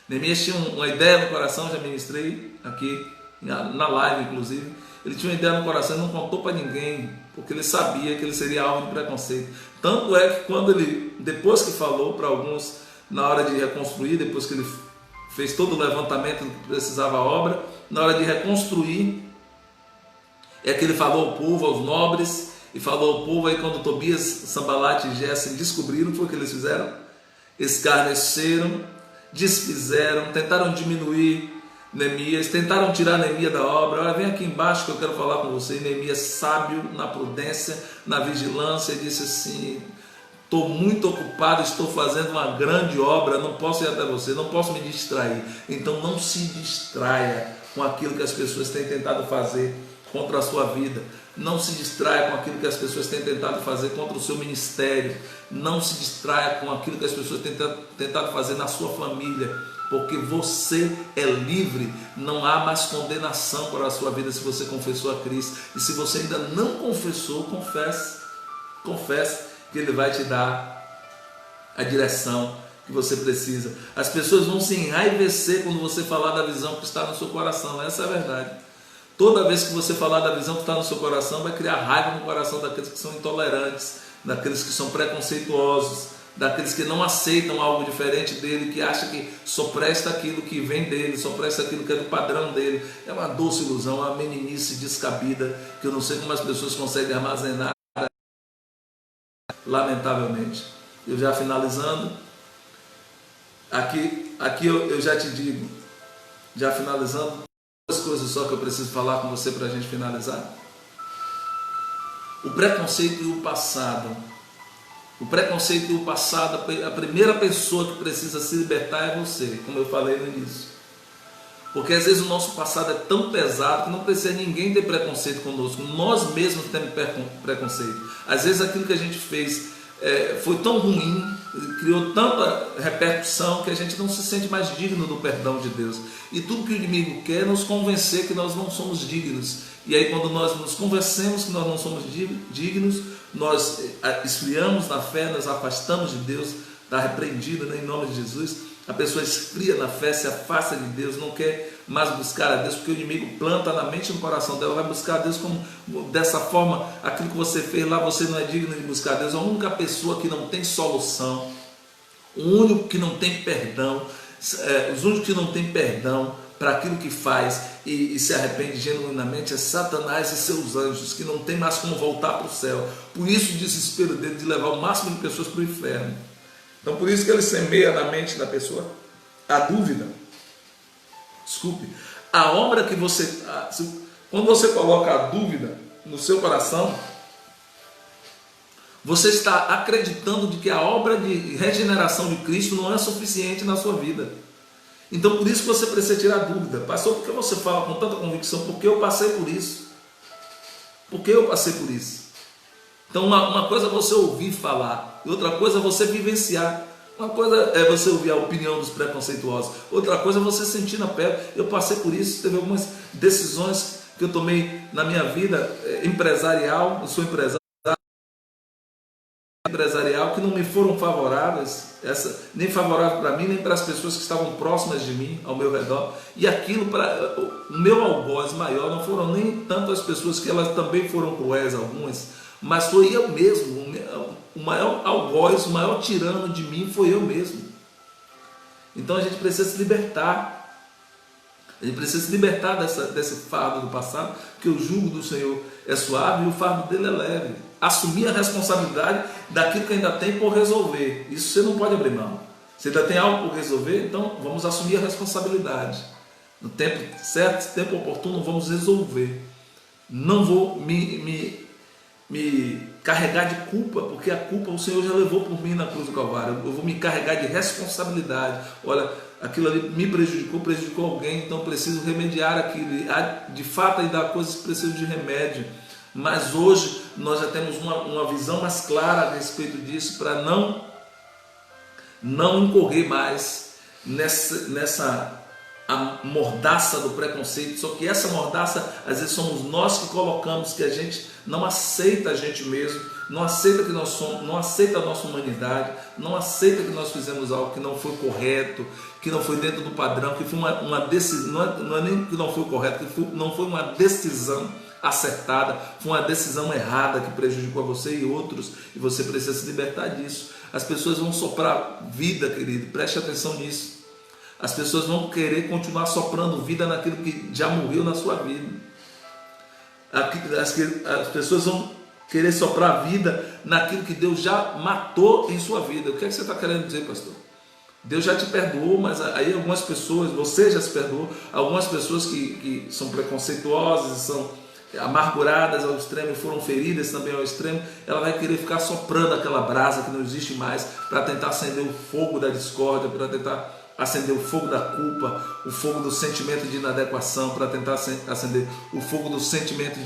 Neemias tinha uma ideia no coração, já ministrei aqui na live inclusive. Ele tinha uma ideia no coração e não contou para ninguém, porque ele sabia que ele seria alvo de preconceito. Tanto é que quando ele, depois que falou para alguns, na hora de reconstruir, depois que ele fez todo o levantamento do que precisava a obra, na hora de reconstruir, é que ele falou ao povo, aos nobres, e falou ao povo. Aí quando Tobias, Sambalate e Gesem descobriram, foi o que eles fizeram. Escarneceram, desfizeram, tentaram diminuir Neemias, tentaram tirar Neemias da obra. Olha, vem aqui embaixo que eu quero falar com você. E Neemias, sábio, na prudência, na vigilância, disse assim: estou muito ocupado, estou fazendo uma grande obra, não posso ir até você, não posso me distrair. Então não se distraia com aquilo que as pessoas têm tentado fazer contra a sua vida. Não se distraia com aquilo que as pessoas têm tentado fazer contra o seu ministério. Não se distraia com aquilo que as pessoas têm tentado fazer na sua família, porque você é livre. Não há mais condenação para a sua vida se você confessou a Cristo. E se você ainda não confessou, confesse que Ele vai te dar a direção que você precisa. As pessoas vão se enraivecer quando você falar da visão que está no seu coração. Essa é a verdade. Toda vez que você falar da visão que está no seu coração, vai criar raiva no coração daqueles que são intolerantes, daqueles que são preconceituosos, daqueles que não aceitam algo diferente dele, que acham que só presta aquilo que vem dele, só presta aquilo que é do padrão dele. É uma doce ilusão, uma meninice descabida, que eu não sei como as pessoas conseguem armazenar, lamentavelmente. Eu já finalizando, aqui eu já te digo, já finalizando, duas coisas só que eu preciso falar com você para a gente finalizar. O preconceito e o passado. O preconceito e o passado, a primeira pessoa que precisa se libertar é você, como eu falei no início. Porque às vezes o nosso passado é tão pesado que não precisa ninguém ter preconceito conosco. Nós mesmos temos preconceito. Às vezes aquilo que a gente fez foi tão ruim, criou tanta repercussão que a gente não se sente mais digno do perdão de Deus. E tudo que o inimigo quer é nos convencer que nós não somos dignos. E aí quando nós nos convencemos que nós não somos dignos, nós esfriamos na fé, nós afastamos de Deus, está repreendido, né, em nome de Jesus. A pessoa esfria na fé, se afasta de Deus, não quer mais buscar a Deus, porque o inimigo planta na mente e no coração dela, vai buscar a Deus como dessa forma. Aquilo que você fez lá, você não é digno de buscar a Deus. A única pessoa que não tem solução, o único que não tem perdão, os únicos que não tem perdão para aquilo que faz e se arrepende genuinamente é Satanás e seus anjos, que não tem mais como voltar para o céu. Por isso o desespero dele de levar o máximo de pessoas para o inferno. Então por isso que ele semeia na mente da pessoa a dúvida. Desculpe, a obra que você... Quando você coloca a dúvida no seu coração, você está acreditando de que a obra de regeneração de Cristo não é suficiente na sua vida. Então por isso que você precisa tirar a dúvida. Pastor, por que você fala com tanta convicção? Porque eu passei por isso. Porque eu passei por isso. Então uma coisa é você ouvir falar, e outra coisa é você vivenciar. Uma coisa é você ouvir a opinião dos preconceituosos, outra coisa é você sentir na pele. Eu passei por isso, teve algumas decisões que eu tomei na minha vida empresarial, eu sou empresário que não me foram favoráveis, nem favorável para mim, nem para as pessoas que estavam próximas de mim, ao meu redor. E aquilo, para o meu algoz maior, não foram nem tanto as pessoas, que elas também foram cruéis, algumas, mas foi eu mesmo. O maior algoz, o maior tirano de mim foi eu mesmo. Então a gente precisa se libertar. A gente precisa se libertar desse fardo do passado, porque o jugo do Senhor é suave e o fardo dele é leve. Assumir a responsabilidade daquilo que ainda tem por resolver. Isso você não pode abrir mão. Você ainda tem algo por resolver, então vamos assumir a responsabilidade. No tempo certo, no tempo oportuno, vamos resolver. Não vou me me carregar de culpa, porque a culpa o Senhor já levou por mim na cruz do Calvário. Eu vou me carregar de responsabilidade. Olha, aquilo ali me prejudicou alguém, então preciso remediar aquilo. De fato, ainda há coisas que precisam de remédio. Mas hoje nós já temos uma visão mais clara a respeito disso, para não incorrer mais nessa a mordaça do preconceito. Só que essa mordaça, às vezes somos nós que colocamos, que a gente não aceita a gente mesmo, não aceita que nós somos, não aceita a nossa humanidade, não aceita que nós fizemos algo que não foi correto, que não foi dentro do padrão, que foi uma decisão, não é nem que não foi correto, não foi uma decisão acertada, foi uma decisão errada que prejudicou a você e outros, e você precisa se libertar disso. As pessoas vão soprar vida, querido, preste atenção nisso. As pessoas vão querer continuar soprando vida naquilo que já morreu na sua vida. As pessoas vão querer soprar vida naquilo que Deus já matou em sua vida. O que é que você está querendo dizer, pastor? Deus já te perdoou, mas aí algumas pessoas, você já se perdoou, algumas pessoas que são preconceituosas e são amarguradas ao extremo e foram feridas também ao extremo, ela vai querer ficar soprando aquela brasa que não existe mais, para tentar acender o fogo da discórdia, para tentar acender o fogo da culpa, o fogo do sentimento de inadequação, para tentar acender o fogo do sentimento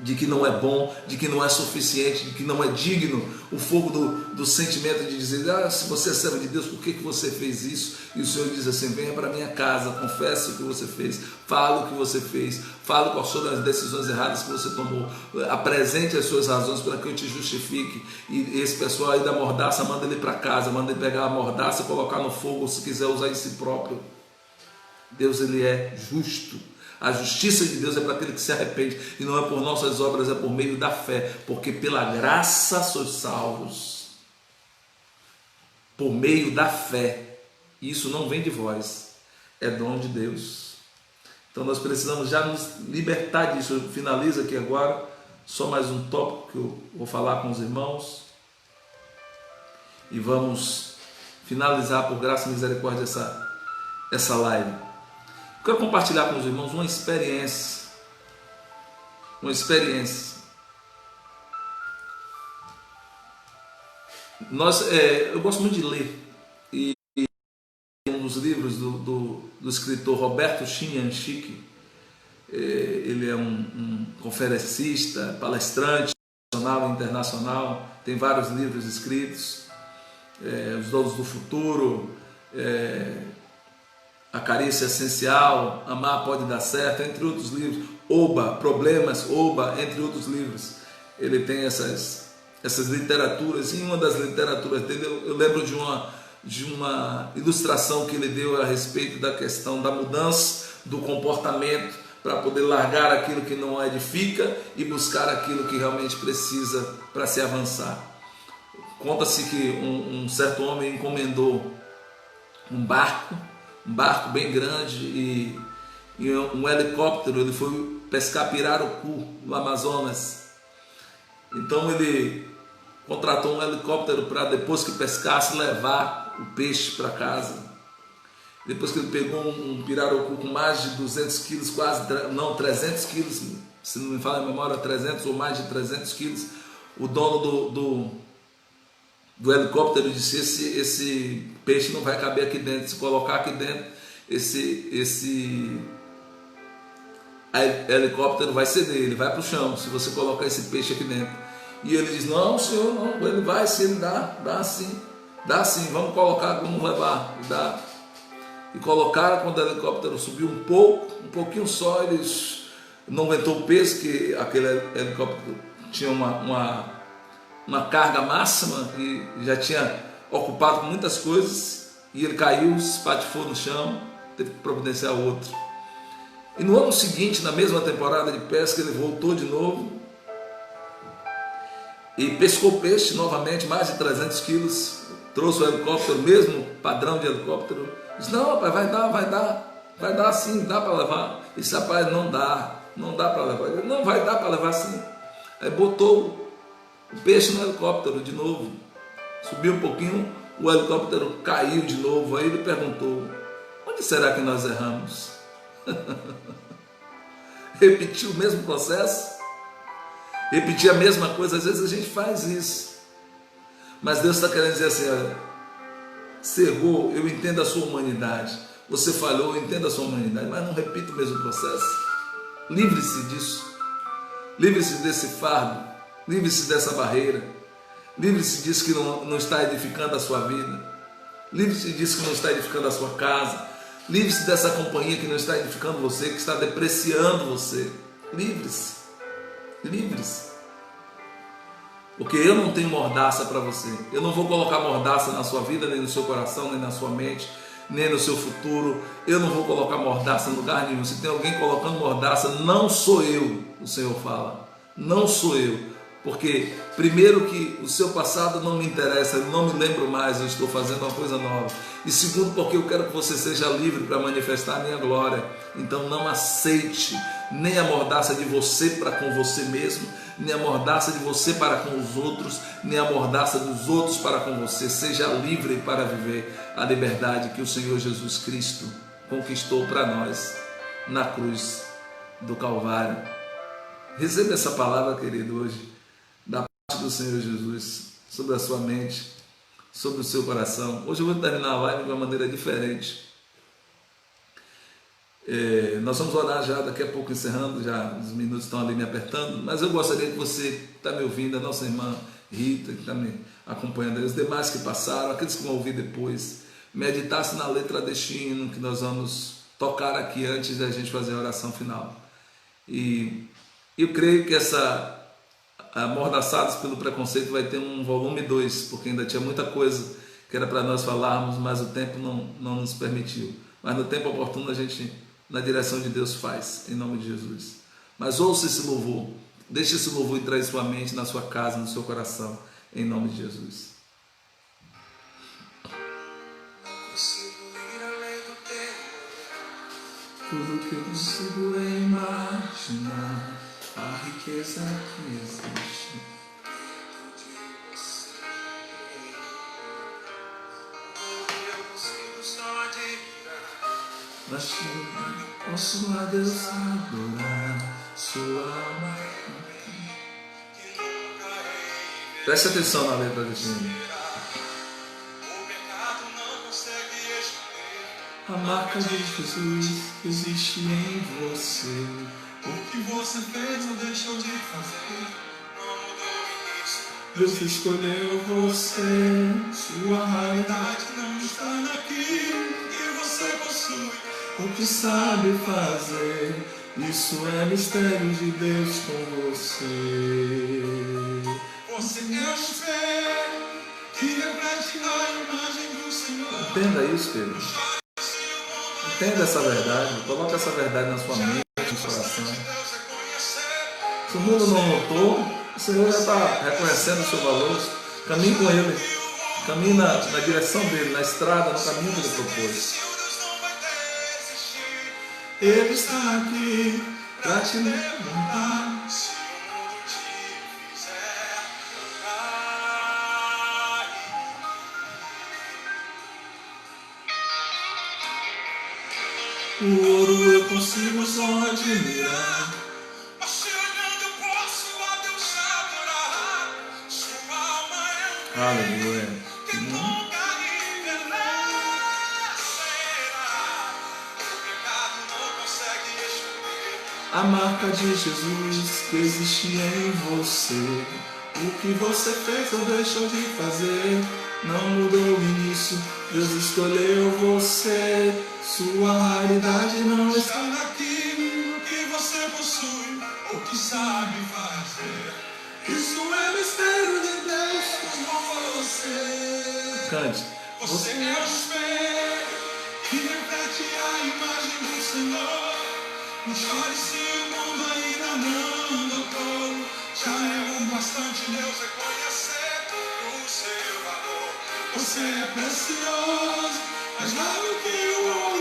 de que não é bom, de que não é suficiente, de que não é digno, o fogo do sentimento de dizer, se você é servo de Deus, por que você fez isso? E o Senhor diz assim, venha para minha casa, confesse o que você fez, fale o que você fez, fale quais foram as decisões erradas que você tomou, apresente as suas razões para que eu te justifique. E esse pessoal aí da mordaça, manda ele para casa, manda ele pegar a mordaça e colocar no fogo, se quiser usar em si próprio. Deus, ele é justo. A justiça de Deus é para aquele que se arrepende, e não é por nossas obras, é por meio da fé, porque pela graça sois salvos, por meio da fé. Isso não vem de vós, é dom de Deus. Então nós precisamos já nos libertar disso. Eu finalizo aqui agora, só mais um tópico que eu vou falar com os irmãos, e vamos finalizar por graça e misericórdia essa live. Quero compartilhar com os irmãos uma experiência. Eu gosto muito de ler, e um dos livros do escritor Roberto Chinianchik, ele é um conferencista, palestrante nacional e internacional, tem vários livros escritos, Os Donos do Futuro, A Carícia Essencial, Amar Pode Dar Certo, entre outros livros, Oba, Problemas, Oba, entre outros livros. Ele tem essas literaturas, e em uma das literaturas dele eu lembro de uma ilustração que ele deu a respeito da questão da mudança do comportamento, para poder largar aquilo que não edifica e buscar aquilo que realmente precisa para se avançar. Conta-se que um certo homem encomendou um barco bem grande e um helicóptero. Ele foi pescar pirarucu no Amazonas. Então ele contratou um helicóptero para, depois que pescasse, levar o peixe para casa. Depois que ele pegou um pirarucu com mais de 200 quilos, 300 quilos, se não me falha a memória, 300 ou mais de 300 quilos, o dono do helicóptero disse, esse peixe não vai caber aqui dentro, se colocar aqui dentro, esse helicóptero vai ceder, ele vai para o chão, se você colocar esse peixe aqui dentro. E ele diz, não senhor, não, ele vai, se ele dá sim, vamos colocar, vamos levar, dá. E colocaram. Quando o helicóptero subiu um pouquinho só, eles não aguentou o peso, que aquele helicóptero tinha uma carga máxima e já tinha ocupado com muitas coisas, e ele caiu, se espatifou no chão, teve que providenciar outro. E no ano seguinte, na mesma temporada de pesca, ele voltou de novo e pescou peixe novamente, mais de 300 quilos, trouxe o helicóptero, mesmo padrão de helicóptero. Disse, não rapaz, vai dar sim, dá para levar. Ele disse, rapaz, não dá para levar. Ele, não, vai dar para levar sim. Aí botou o peixe no helicóptero de novo, subiu um pouquinho, o helicóptero caiu de novo. Aí ele perguntou, onde será que nós erramos? Repetiu o mesmo processo. repetir a mesma coisa. Às vezes a gente faz isso, mas Deus está querendo dizer assim: olha, você errou, eu entendo a sua humanidade. Você falhou, eu entendo a sua humanidade, mas não repita o mesmo processo. Livre-se disso. Livre-se desse fardo. Livre-se dessa barreira. Livre-se disso que não está edificando a sua vida. Livre-se disso que não está edificando a sua casa. Livre-se dessa companhia que não está edificando você, que está depreciando você. Livre-se. Livre-se. Porque eu não tenho mordaça para você. Eu não vou colocar mordaça na sua vida, nem no seu coração, nem na sua mente, nem no seu futuro. Eu não vou colocar mordaça em lugar nenhum. Se tem alguém colocando mordaça, não sou eu, o Senhor fala. Não sou eu. Porque, primeiro, que o seu passado não me interessa, eu não me lembro mais, eu estou fazendo uma coisa nova. E segundo, porque eu quero que você seja livre para manifestar a minha glória. Então não aceite nem a mordaça de você para com você mesmo, nem a mordaça de você para com os outros, nem a mordaça dos outros para com você. Seja livre para viver a liberdade que o Senhor Jesus Cristo conquistou para nós na cruz do Calvário. Receba essa palavra, querido, hoje, da parte do Senhor Jesus, sobre a sua mente, sobre o seu coração. Hoje eu vou terminar a live de uma maneira diferente. Nós vamos orar já daqui a pouco, encerrando, já os minutos estão ali me apertando, mas eu gostaria que você que está me ouvindo, a nossa irmã Rita, que está me acompanhando, os demais que passaram, aqueles que vão ouvir depois, meditasse na letra deste hino que nós vamos tocar aqui antes da gente fazer a oração final. E eu creio que essa Amordaçados pelo Preconceito vai ter um volume 2, porque ainda tinha muita coisa que era para nós falarmos, mas o tempo não nos permitiu. Mas no tempo oportuno a gente, na direção de Deus, faz, em nome de Jesus. Mas ouça esse louvor, deixe esse louvor entrar em sua mente, na sua casa, no seu coração, em nome de Jesus. Não consigo ir além do tempo. Tudo que eu consigo é imaginar a riqueza que existe. Eu consigo só admirar. Mas eu posso a Deus adorar sua alma. Que nunca hei Preste atenção na letra desse hino. o pecado não consegue esconder. A marca de Jesus existe em você. O que você fez ou deixou de fazer não mudou isso. Deus escolheu você. Sua Verdade não está naquilo que você possui. o que sabe fazer. Isso é mistério de Deus com você. Você é o espelho que reflete a imagem do Senhor. Entenda isso, querido. Entenda essa verdade. Coloque essa verdade na sua mente, no seu coração. Se o mundo não notou, o Senhor já está reconhecendo o seu valor. Caminhe com Ele. Caminhe na direção dele, na estrada, no caminho que Ele propôs. Ele está aqui para te levantar. Se o mundo te fizer cair. O ouro eu consigo só admirar. Mas se olhando eu posso a Deus adorar. Sua alma é um Aleluia. que nunca envelhecerá. O pecado não consegue esconder. A marca de Jesus que existe em você. O que você fez ou deixou de fazer não mudou o início. Deus escolheu você. Sua raridade não está Está naquilo que você possui, o que sabe fazer. Isso é mistério de Deus. Com você. Cante. Você é o espelho que reflete a imagem do Senhor. Não chore se o mundo ainda não notou. Já é o bastante Deus reconhecer o seu valor. Você é precioso, mais raro que o ouro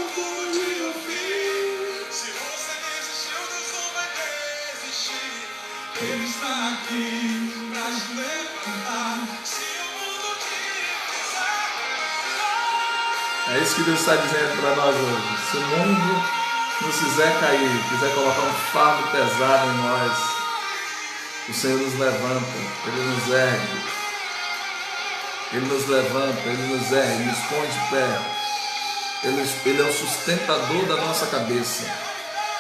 de ofim. Se você desistiu, Deus não vai desistir. Ele está aqui pra te levantar. Se o mundo te fizer. É isso que Deus está dizendo para nós hoje. Se o mundo nos fizer cair, quiser colocar um fardo pesado em nós, O Senhor nos levanta, Ele nos ergue. Ele nos levanta, Ele nos ergue, nos põe de pé. Ele é o sustentador da nossa cabeça.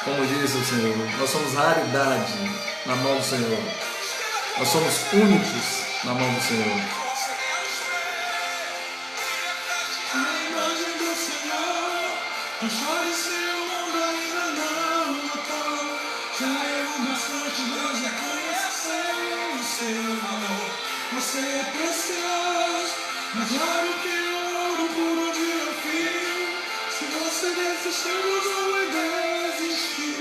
Como diz o Senhor, nós somos raridade na mão do Senhor. Nós somos únicos na mão do Senhor. A imagem do Senhor, não chore se o mundo ainda não notou. Já é o bastante Deus reconhecer o seu valor. Você é precioso, melhor do que o ouro puro de Ofir. Se você desistiu, não vai desistir.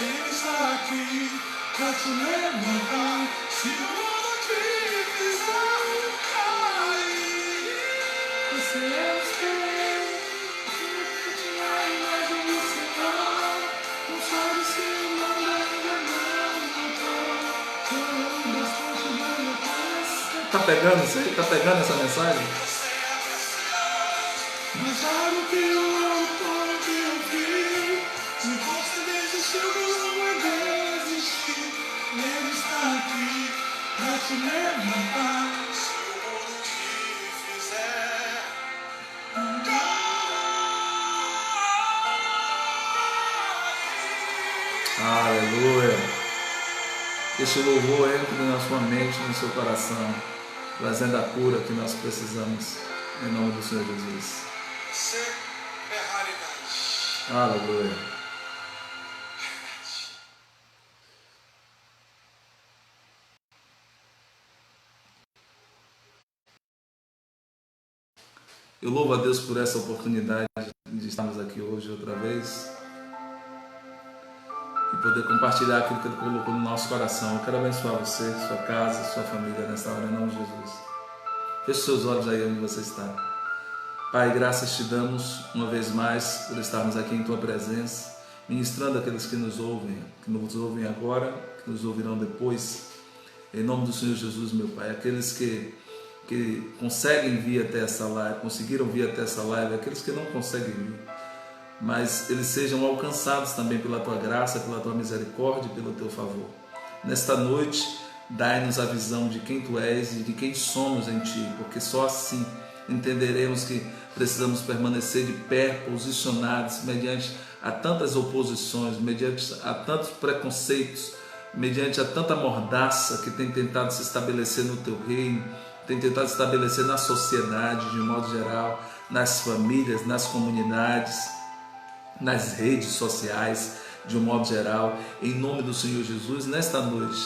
Ele está aqui pra te levantar. Se o mundo te fizer cair, você é o Senhor. A imagem do Senhor, não sabe se o mundo ainda não notou. Já é o bastante Deus reconhecer. Tá pegando isso aí? Tá pegando essa mensagem? Mas sabe que o autor que eu vi, se você desistiu, não vai desistir. Ele está aqui pra te levantar. Se o mundo te fizer cair. Aleluia. Esse louvor entre na sua mente, no seu coração, trazendo a cura que nós precisamos, em nome do Senhor Jesus. Você é raridade. Aleluia. Eu louvo a Deus por essa oportunidade de estarmos aqui hoje outra vez e poder compartilhar aquilo que Ele colocou no nosso coração. Eu quero abençoar você, sua casa, sua família nesta hora, em nome de Jesus. Feche seus olhos aí onde você está. Pai, graças te damos uma vez mais por estarmos aqui em Tua presença, ministrando aqueles que nos ouvem agora, que nos ouvirão depois. Em nome do Senhor Jesus, meu Pai, aqueles que conseguem vir até essa live, conseguiram vir até essa live, aqueles que não conseguem vir, mas eles sejam alcançados também pela Tua graça, pela Tua misericórdia e pelo Teu favor. Nesta noite, dai-nos a visão de quem Tu és e de quem somos em Ti, porque só assim entenderemos que precisamos permanecer de pé, posicionados, mediante a tantas oposições, mediante a tantos preconceitos, mediante a tanta mordaça que tem tentado se estabelecer no Teu reino, tem tentado se estabelecer na sociedade de um modo geral, nas famílias, nas comunidades, nas redes sociais de um modo geral. Em nome do Senhor Jesus, nesta noite,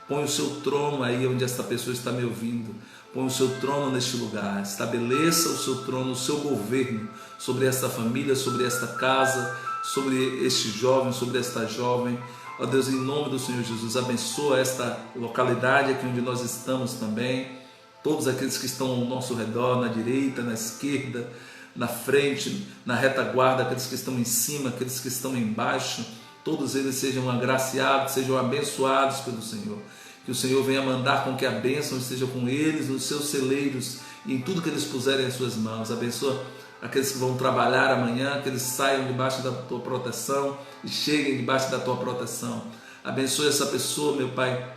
põe o Seu trono aí onde esta pessoa está me ouvindo. Põe o Seu trono neste lugar, estabeleça o Seu trono, o Seu governo sobre esta família, sobre esta casa, sobre este jovem, sobre esta jovem. Ó Deus, em nome do Senhor Jesus, abençoa esta localidade aqui onde nós estamos também, todos aqueles que estão ao nosso redor, na direita, na esquerda, na frente, na retaguarda, aqueles que estão em cima, aqueles que estão embaixo, todos eles sejam agraciados, sejam abençoados pelo Senhor. Que o Senhor venha mandar com que a bênção esteja com eles, nos seus celeiros e em tudo que eles puserem em suas mãos. Abençoa aqueles que vão trabalhar amanhã, que eles saiam debaixo da Tua proteção e cheguem debaixo da Tua proteção. Abençoa essa pessoa, meu Pai,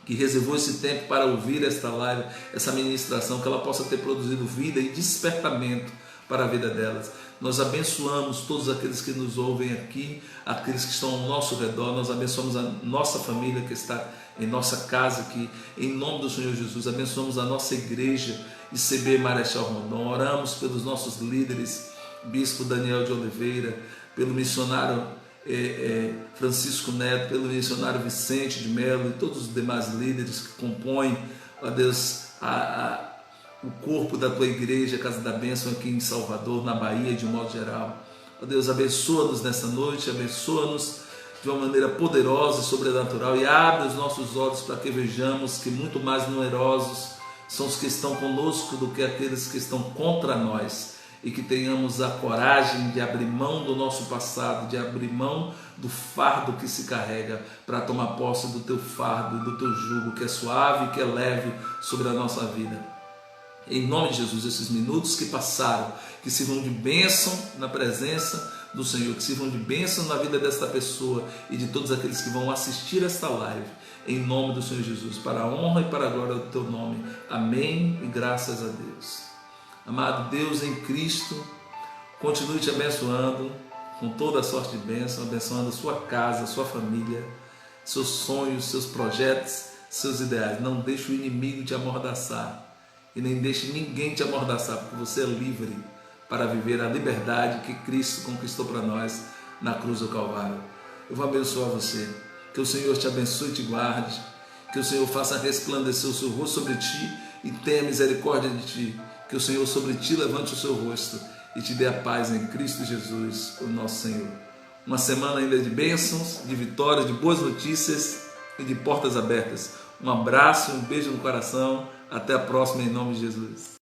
que reservou esse tempo para ouvir esta live, essa ministração, que ela possa ter produzido vida e despertamento para a vida delas. Nós abençoamos todos aqueles que nos ouvem aqui, aqueles que estão ao nosso redor. Nós abençoamos a nossa família que está em nossa casa aqui, em nome do Senhor Jesus. Abençoamos a nossa igreja ICB Marechal Rondon. Oramos pelos nossos líderes, Bispo Daniel de Oliveira, pelo missionário Francisco Neto, pelo missionário Vicente de Melo e todos os demais líderes que compõem, ó Deus, o corpo da Tua igreja, Casa da Bênção aqui em Salvador, na Bahia, de um modo geral. Ó Deus, abençoa-nos nessa noite, abençoa-nos de uma maneira poderosa e sobrenatural e abre os nossos olhos para que vejamos que muito mais numerosos são os que estão conosco do que aqueles que estão contra nós, e que tenhamos a coragem de abrir mão do nosso passado, de abrir mão do fardo que se carrega, para tomar posse do Teu fardo e do Teu jugo, que é suave e que é leve sobre a nossa vida. Em nome de Jesus, esses minutos que passaram, que sirvam de bênção na presença do Senhor, que sirvam de bênção na vida desta pessoa e de todos aqueles que vão assistir esta live, em nome do Senhor Jesus, para a honra e para a glória do teu nome. Amém e graças a Deus. Amado Deus em Cristo, continue te abençoando com toda a sorte de bênção, abençoando a sua casa, a sua família, seus sonhos, seus projetos, seus ideais. Não deixe o inimigo te amordaçar e nem deixe ninguém te amordaçar, porque você é livre para viver a liberdade que Cristo conquistou para nós na cruz do Calvário. Eu vou abençoar você, que o Senhor te abençoe e te guarde, que o Senhor faça resplandecer o seu rosto sobre ti e tenha misericórdia de ti, que o Senhor sobre ti levante o seu rosto e te dê a paz em Cristo Jesus, o nosso Senhor. Uma semana ainda de bênçãos, de vitórias, de boas notícias e de portas abertas. Um abraço, um beijo no coração. Até a próxima, em nome de Jesus.